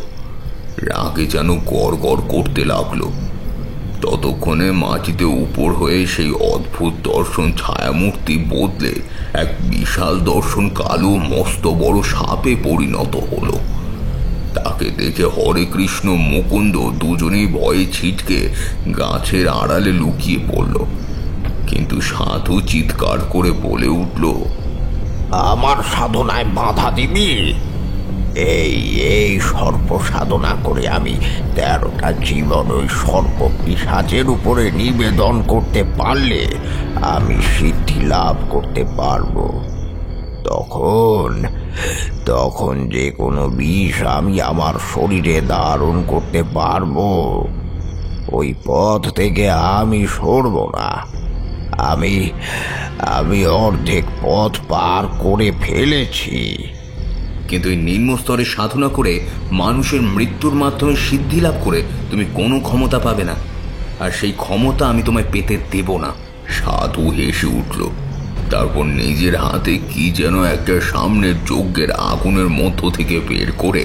[SPEAKER 7] রাগে যেন গড় গড় করতে লাগলো। ততক্ষণে মাটিতে উপর হয়ে সেই অদ্ভুত দর্শন ছায়ামূর্তি বদলে এক বিশাল দর্শন কালো মস্ত বড় সাপে পরিণত হলো। তাকে দেখে হরে কৃষ্ণ মুকুন্দ দুজনেই ভয়ে ছিটকে গাছের আড়ালে লুকিয়ে পড়ল। কিন্তু সাধু চিৎকার করে বলে উঠল,
[SPEAKER 8] আমার সাধনায় বাধা দিবি? এই সর্প সাধনা করে আমি 13টা জীবন ওই সর্প পিশাচের উপরে নিবেদন করতে পারলে আমি সিদ্ধি লাভ করতে পারবো। তখন যে কোনো বিষ আমি আমার শরীরে ধারণ করতে পারবো। ওই পথ থেকে আমি সরব না। আমি অর্ধেক পথ পার করে ফেলেছি।
[SPEAKER 10] কিন্তু এই নিম্ন স্তরে সাধনা করে মানুষের মৃত্যুর মাধ্যমে সিদ্ধি লাভ করে তুমি কোনো ক্ষমতা পাবে না, আর সেই ক্ষমতা আমি তোমায় পেতে দেব না।
[SPEAKER 7] সাধু হেসে উঠল, তারপর নিজের হাতে কি যেন একটা সামনের যজ্ঞের আগুনের মধ্য থেকে বের করে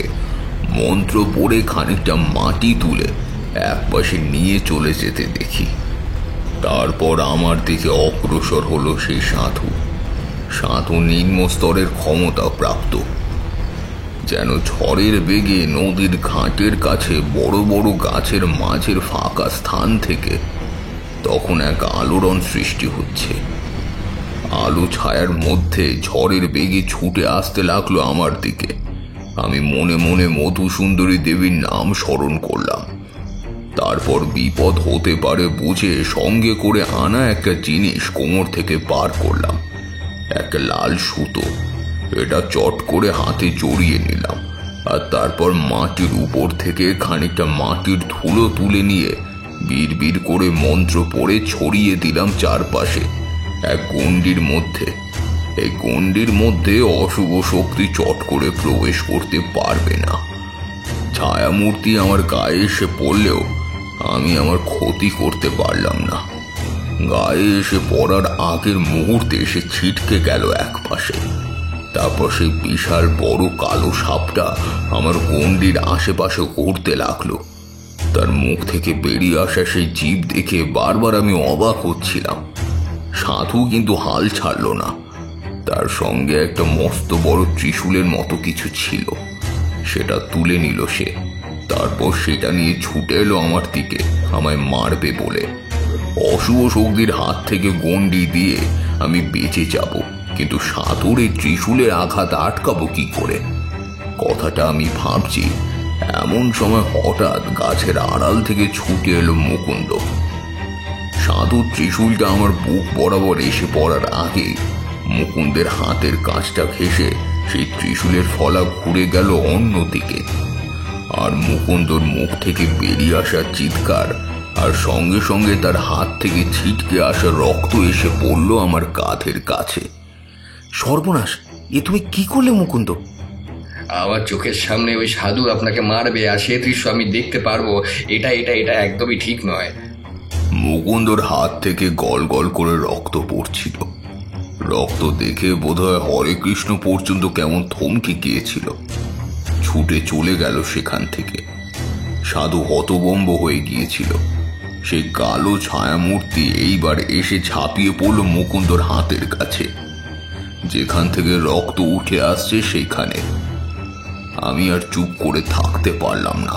[SPEAKER 7] মন্ত্র পড়ে খানিকটা মাটি তুলে একপাশে নিয়ে চলে যেতে দেখি। তারপর আমার দিকে অগ্রসর হলো সেই সাধু নিম্ন স্তরের ক্ষমতা প্রাপ্ত। যেন ঝড়ের বেগে নদীর ঘাটের কাছে বড় বড় গাছের মাঝের ফাঁকা স্থান থেকে তখন এক আলোড়ন সৃষ্টি হচ্ছে। আলো ছায়ার মধ্যে ঝড়ের বেগে ছুটে আসতে লাগলো আমার দিকে। আমি মনে মনে মধুসুন্দরী দেবীর নাম স্মরণ করলাম। তারপর বিপদ হতে পারে বুঝে সঙ্গে করে আনা একটা জিনিস কোমর থেকে বার করলাম, একটা লাল সুতো। এটা চট করে হাতে জড়িয়ে নিলাম, আর তারপর মাটির উপর থেকে খানিকটা মাটির ধুলো তুলে নিয়ে বিড় করে মন্ত্র পড়ে ছড়িয়ে দিলাম চারপাশে এক গণ্ডির মধ্যে। এই গণ্ডির মধ্যে অশুভ শক্তি চট করে প্রবেশ করতে পারবে না। ছায়ামূর্তি আমার গায়ে এসে পড়লেও আমি আমার ক্ষতি করতে পারলাম না। গায়ে এসে পড়ার আগের মুহূর্তে সে ছিটকে গেল এক পাশে। তারপর সেই বিশাল বড় কালো সাপটা আমার গণ্ডির আশেপাশে ঘুরতে লাগলো। তার মুখ থেকে বেরিয়ে আসা সেই জীব দেখে বারবার আমি অবাক হচ্ছিলাম। সাধু কিন্তু হাল ছাড়ল না। তার সঙ্গে একটা মস্ত বড় ত্রিশূলের মতো কিছু ছিল, সেটা তুলে নিল সে। তারপর সেটা নিয়ে ছুটে এলো আমার দিকে, আমায় মারবে বলে। অশুভ শক্তির হাত থেকে গণ্ডি দিয়ে আমি বেঁচে যাব, কিন্তু সাধুর এই ত্রিশূলের আঘাত আটকাবো কি করে? কথাটা আমি ভাবছি, এমন সময় হঠাৎ গাছের আড়াল থেকে ছুটে এলো মুকুন্দ। সাধুর ত্রিশূলটা আমার বুক বরাবর এসে পড়ার আগে মুকুন্দের হাতের কাঁচটা ঘেঁষে সেই ত্রিশূলের ফলা ঘুরে গেল অন্যদিকে। আর মুকুন্দর মুখ থেকে বেরিয়ে আসার চিৎকার আর সঙ্গে সঙ্গে তার হাত থেকে ছিটকে আসা রক্ত এসে পড়ল আমার কাঁধের কাছে।
[SPEAKER 10] সর্বনাশ, এ তুমি কি করলে মুকুন্দ?
[SPEAKER 5] আমার চোখের সামনে ওই সাধু আপনাকে মারবে আর সে দৃশ্য আমি দেখতে পারবো, এটা এটা এটা একদমই ঠিক নয়।
[SPEAKER 7] মুকুন্দর হাত থেকে গল গল করে রক্ত পড়ছিল। রক্ত দেখে বোধহয় হরে কৃষ্ণ পর্যন্ত কেমন থমকে গিয়েছিল, ছুটে চলে গেল সেখান থেকে। সাধু হতভম্ব হয়ে গিয়েছিল। সেই কালো ছায়ামূর্তি এইবার এসে ঝাঁপিয়ে পড়ল মুকুন্দর হাতের কাছে, যেখান থেকে রক্ত উঠে আসছে সেইখানে। আমি আর চুপ করে থাকতে পারলাম না,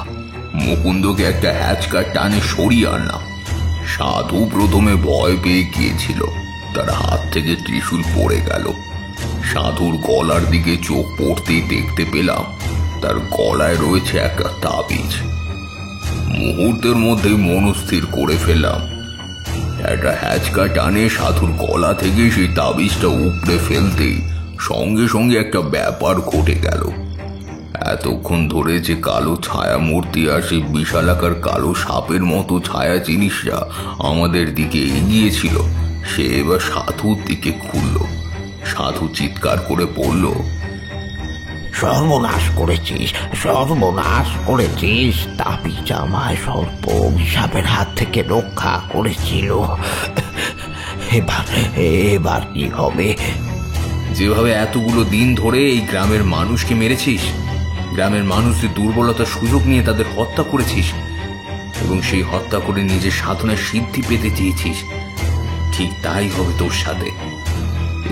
[SPEAKER 7] মুকুন্দকে একটা হ্যাচকা টানে সরিয়ে আনলাম। সাধু প্রথমে ভয় পেয়ে গিয়েছিল, তার হাত থেকে ত্রিশূল পড়ে গেল। সাধুর গলার দিকে চোখ পড়তেই দেখতে পেলাম তার গলায় রয়েছে একটা তাবিজ। মুহূর্তের মধ্যে মনস্থির করে ফেললাম, একটা হ্যাচকা টানে সাধুর গলা থেকে সেই তাবিজটা উপড়ে ফেলতেই সঙ্গে সঙ্গে একটা ব্যাপার ঘটে গেল। এতক্ষণ ধরে যে কালো ছায়া মূর্তি আর সেই বিশালাকার কালো সাপের মতো ছায়া জিনিসটা আমাদের দিকে এগিয়েছিল, সে এবার সাধুর দিকে ঘুরল। সাধু চিৎকার করে বলল,
[SPEAKER 8] সর্বনাশ করেছিস, সর্বনাশ করেছিস। তাবিজ আমায় সর্প অভিশাপের হাত থেকে রক্ষা করেছিল। এবার কি হবে?
[SPEAKER 10] যেভাবে এতগুলো দিন ধরে এই গ্রামের মানুষকে মেরেছিস, গ্রামের মানুষদের দুর্বলতার সুযোগ নিয়ে তাদের হত্যা করেছিস এবং সেই হত্যা করে নিজের সাধনার সিদ্ধি পেতে চেয়েছিস, ঠিক তাই হবে তোর সাথে।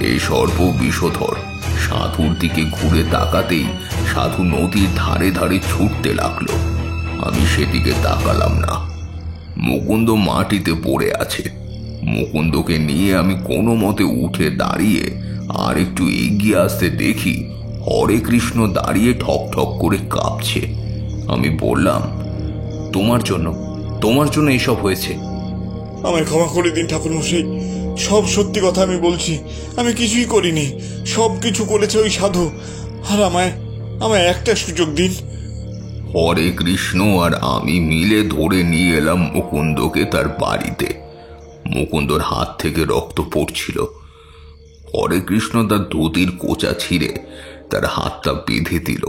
[SPEAKER 7] এই সর্প বিষধর। সাধুর দিকে ঘুরে তাকাতেই সাধু নদীর ধারে ধারে ছুটতে লাগলো। আমি সেদিকে তাকালাম না। মুকুন্দ মাটিতে পড়ে আছে। মুকুন্দকে নিয়ে আমি কোনো মতে উঠে দাঁড়িয়ে আর একটু এগিয়ে আসতে দেখি হরে কৃষ্ণ দাঁড়িয়ে ঠক ঠক করে কাঁপছে। আমি বললাম,
[SPEAKER 10] তোমার জন্য এসব হয়েছে।
[SPEAKER 9] আমায় ক্ষমা করে দিন ঠাকুরমশাই, সব সত্যি কথা আমি বলছি। আমি কিছুই করিনি, সব কিছু করেছে ওই সাধু। আর আমায় একটা সুযোগ দিন।
[SPEAKER 7] হরে কৃষ্ণ আর আমি মিলে ধরে নিয়ে এলাম মুকুন্দকে তার বাড়িতে। মুকুন্দর হাত থেকে রক্ত পড়ছিল। হরে কৃষ্ণ তার ধুতির কোঁচা ছিঁড়ে তার হাতটা বেঁধে দিল।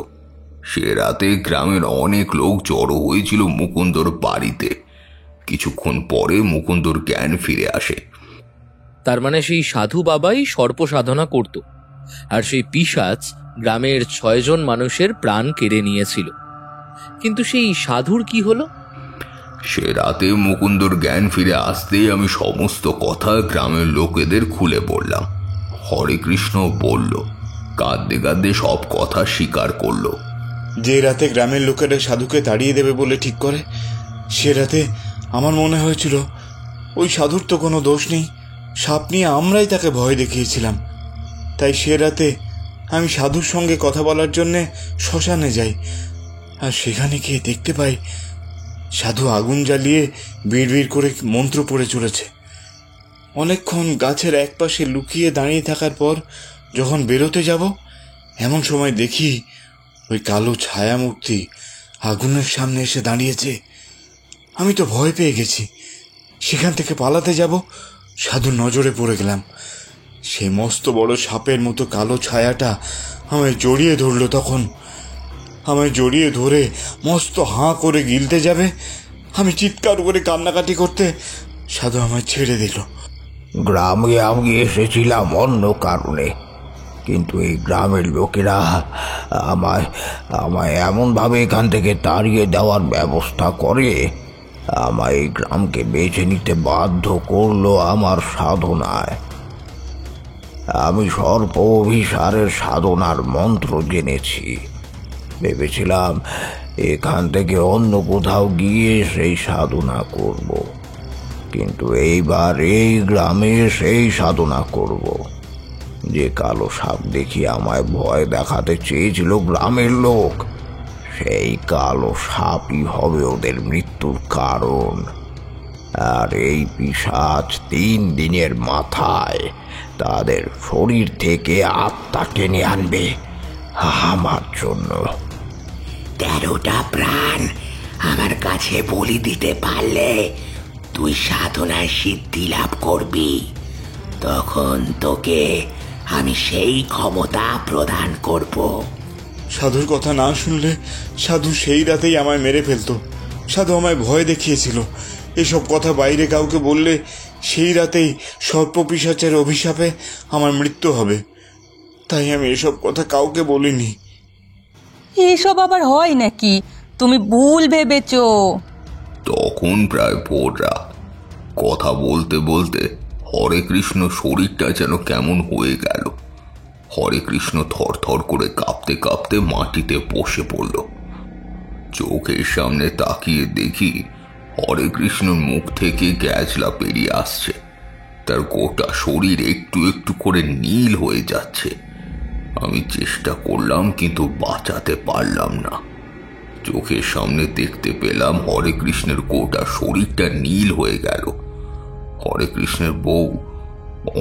[SPEAKER 7] সে রাতে গ্রামের অনেক লোক জড়ো হয়েছিল মুকুন্দর বাড়িতে। কিছুক্ষণ পরে মুকুন্দর জ্ঞান ফিরে আসে।
[SPEAKER 6] তার মানে সেই সাধু বাবাই সর্প সাধনা করত, আর সেই পিশাচ গ্রামের 6 জন মানুষের প্রাণ কেড়ে নিয়েছিল। কিন্তু সেই সাধুর কি হলো?
[SPEAKER 7] সে রাতে মুকুন্দর জ্ঞান ফিরে আসতেই আমি সমস্ত কথা গ্রামের লোকেদের খুলে বললাম। হরে কৃষ্ণ বলল, কাঁদতে কাঁদতে সব কথা স্বীকার করলো।
[SPEAKER 9] যে রাতে গ্রামের লোকেরা সাধুকে তাড়িয়ে দেবে বলে ঠিক করে, সে রাতে আমার মনে হয়েছিল ওই সাধুর তো কোনো দোষ নেই, সাপ নিয়ে আমরাই তাকে ভয় দেখিয়েছিলাম। তাই সে রাতে আমি সাধুর সঙ্গে কথা বলার জন্যে শ্মশানে যাই, আর সেখানে গিয়ে দেখতে পাই সাধু আগুন জ্বালিয়ে বিড় করে মন্ত্র পড়ে চলেছে। অনেকক্ষণ গাছের একপাশে লুকিয়ে দাঁড়িয়ে থাকার পর যখন বেরোতে যাব, এমন সময় দেখি ওই কালো ছায়ামূর্তি আগুনের সামনে এসে দাঁড়িয়েছে। আমি তো ভয় পেয়ে গেছি। সেখান থেকে পালাতে যাব, সাধুর নজরে পড়ে গেলাম। সেই মস্ত বড় সাপের মতো কালো ছায়াটা আমায় জড়িয়ে ধরলো। তখন আমায় জড়িয়ে ধরে মস্ত হাঁ করে গিলতে যাবে। আমি চিৎকার করে কান্নাকাটি করতে সাধু আমায় ছেড়ে দিল।
[SPEAKER 8] গ্রামে আমি এসেছিলাম অন্য কারণে, কিন্তু এই গ্রামের লোকেরা আমায় এমনভাবে এখান থেকে তাড়িয়ে দেওয়ার ব্যবস্থা করে, আমায় এই গ্রামকে বেছে নিতে বাধ্য করলো আমার সাধনায়। আমি সর্প অভিসারের সাধনার মন্ত্র জেনেছি। ভেবেছিলাম এখান থেকে অন্য কোথাও গিয়ে সেই সাধনা করব, কিন্তু এইবার এই গ্রামে সেই সাধনা করব। যে কালো সাপ দেখি আমায় ভয় দেখাতে চেয়েছিল গ্রামের লোক, সেই কালো সাপই হবে ওদের মৃত্যুর কারণ। আর এই পিশাচ 3 দিনের মাথায় তাদের শরীর থেকে আত্মা টেনে আনবে আমার জন্য।
[SPEAKER 11] 13টা প্রাণ আমার কাছে বলি দিতে পারলে তুই সাধনায় সিদ্ধি লাভ করবি। তখন তোকে আমি সেই ক্ষমতা প্রদান করব।
[SPEAKER 9] সাধুর কথা না শুনলে সাধু সেই রাতেই আমায় মেরে ফেলতো। সাধু আমায় ভয় দেখিয়েছিল, এসব কথা বাইরে কাউকে বললে সেই রাতেই সর্পপিশাচের অভিশাপে আমার মৃত্যু হবে। তাই আমি এসব কথা কাউকে বলিনি।
[SPEAKER 4] এসব আবার হয় নাকি? তুমি ভুল ভেবেছো।
[SPEAKER 7] তখন প্রায় ভোর রাত। কথা বলতে বলতে হরে কৃষ্ণ শরীরটা যেন কেমন হয়ে গেল। হরে কৃষ্ণ থরথর করে কাঁপতে কাঁপতে মাটিতে বসে পড়ল। চোখের সামনে তাকিয়ে দেখি হরে কৃষ্ণর মুখ থেকে গ্যাজলা বেরিয়ে আসছে। তার গোটা শরীর একটু একটু করে নীল হয়ে যাচ্ছে। আমি চেষ্টা করলাম কিন্তু বাঁচাতে পারলাম না। চোখের সামনে দেখতে পেলাম হরে কৃষ্ণের গোটা শরীরটা নীল হয়ে গেল। হরে কৃষ্ণের বউ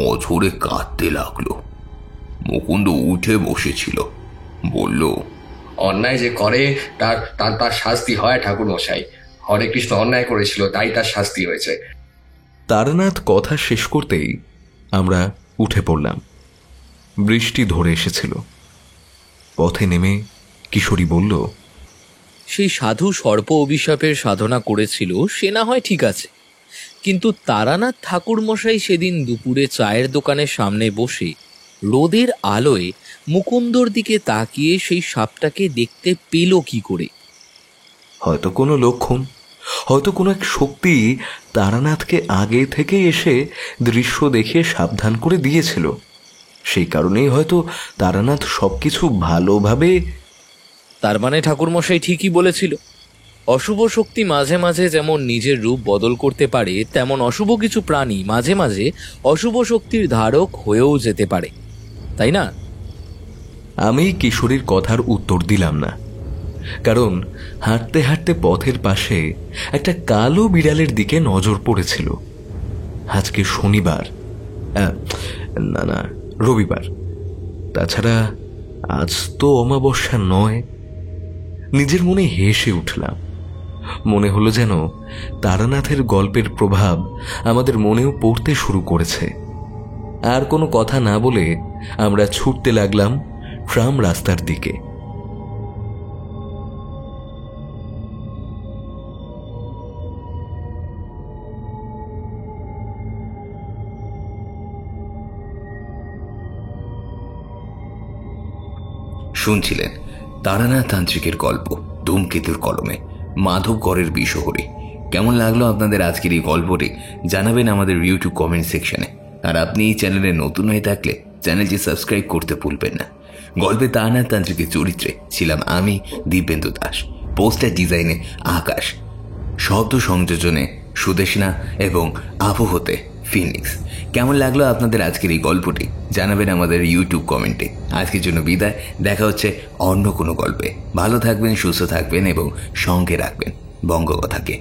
[SPEAKER 7] অঝরে কাঁদতে লাগলো। মুকুন্দ উঠে বসেছিল, বলল,
[SPEAKER 5] অন্যায় যে করে তার তার তার শাস্তি হয় ঠাকুর মশাই। হরে কৃষ্ণ অন্যায় করেছিল, তাই তার শাস্তি হয়েছে।
[SPEAKER 1] তারানাথ কথা শেষ করতেই আমরা উঠে পড়লাম। বৃষ্টি ধরে এসেছিল। পথে নেমে কিশোরী বলল,
[SPEAKER 6] সেই সাধু সর্প অভিশাপের সাধনা করেছিল সে না হয় ঠিক আছে, কিন্তু তারানাথ ঠাকুর মশাই সেদিন দুপুরে চায়ের দোকানের সামনে বসে রোদের আলোয় মুকুন্দর দিকে তাকিয়ে সেই সাপটাকে দেখতে পেল কি করে?
[SPEAKER 1] হয়তো কোনো লক্ষণ, হয়তো কোনো এক শক্তি তারানাথকে আগে থেকে এসে দৃশ্য দেখে সাবধান করে দিয়েছিল। সেই কারণেই হয়তো তারানাথ সবকিছু ভালোভাবে।
[SPEAKER 6] তার মানে ঠাকুরমশাই ঠিকই বলেছিল, অশুভ শক্তি মাঝে মাঝে যেমন নিজের রূপ বদল করতে পারে, তেমন অশুভ কিছু প্রাণী মাঝে মাঝে অশুভ শক্তির ধারক হয়েও যেতে পারে, তাই না?
[SPEAKER 1] আমি কিশোরীর কথার উত্তর দিলাম না, কারণ হাঁটতে হাঁটতে পথের পাশে একটা কালো বিড়ালের দিকে নজর পড়েছিল। আজকে শনিবার, না রবিবার, তাছাড়া আজ তো অমাবস্যা নয়। নিজের মনে হেসে উঠলাম। মনে হলো যেন তারানাথের গল্পের প্রভাব আমাদের মনেও পড়তে শুরু করেছে। আর কোনো কথা না বলে আমরা ছুটতে লাগলাম ট্রাম রাস্তার দিকে।
[SPEAKER 10] শুনছিলেন তারানাথ তান্ত্রিকের গল্প ধূমকেতুর কলমে, মাধবগড়ের বিষহরী। কেমন লাগলো আপনাদের আজকের এই গল্পটি জানাবেন আমাদের ইউটিউব কমেন্ট সেকশনে। আর আপনি এই চ্যানেলে নতুন হয়ে থাকলে চ্যানেলটি সাবস্ক্রাইব করতে ভুলবেন না। গল্পে তারানাথ তান্ত্রিকের চরিত্রে ছিলাম আমি, দিব্যেন্দু দাস। পোস্টার ডিজাইনে আকাশ, শব্দ সংযোজনে সুদেশনা এবং আবহতে ফিনিক্স। কেমন লাগলো আপনাদের আজকের এই গল্পটি জানাবেন আমাদের ইউটিউব কমেন্টে। আজকের জন্য বিদায়, দেখা হচ্ছে অন্য কোনো গল্পে। ভালো থাকবেন, সুস্থ থাকবেন এবং সঙ্গে রাখবেন বঙ্গকথাকে।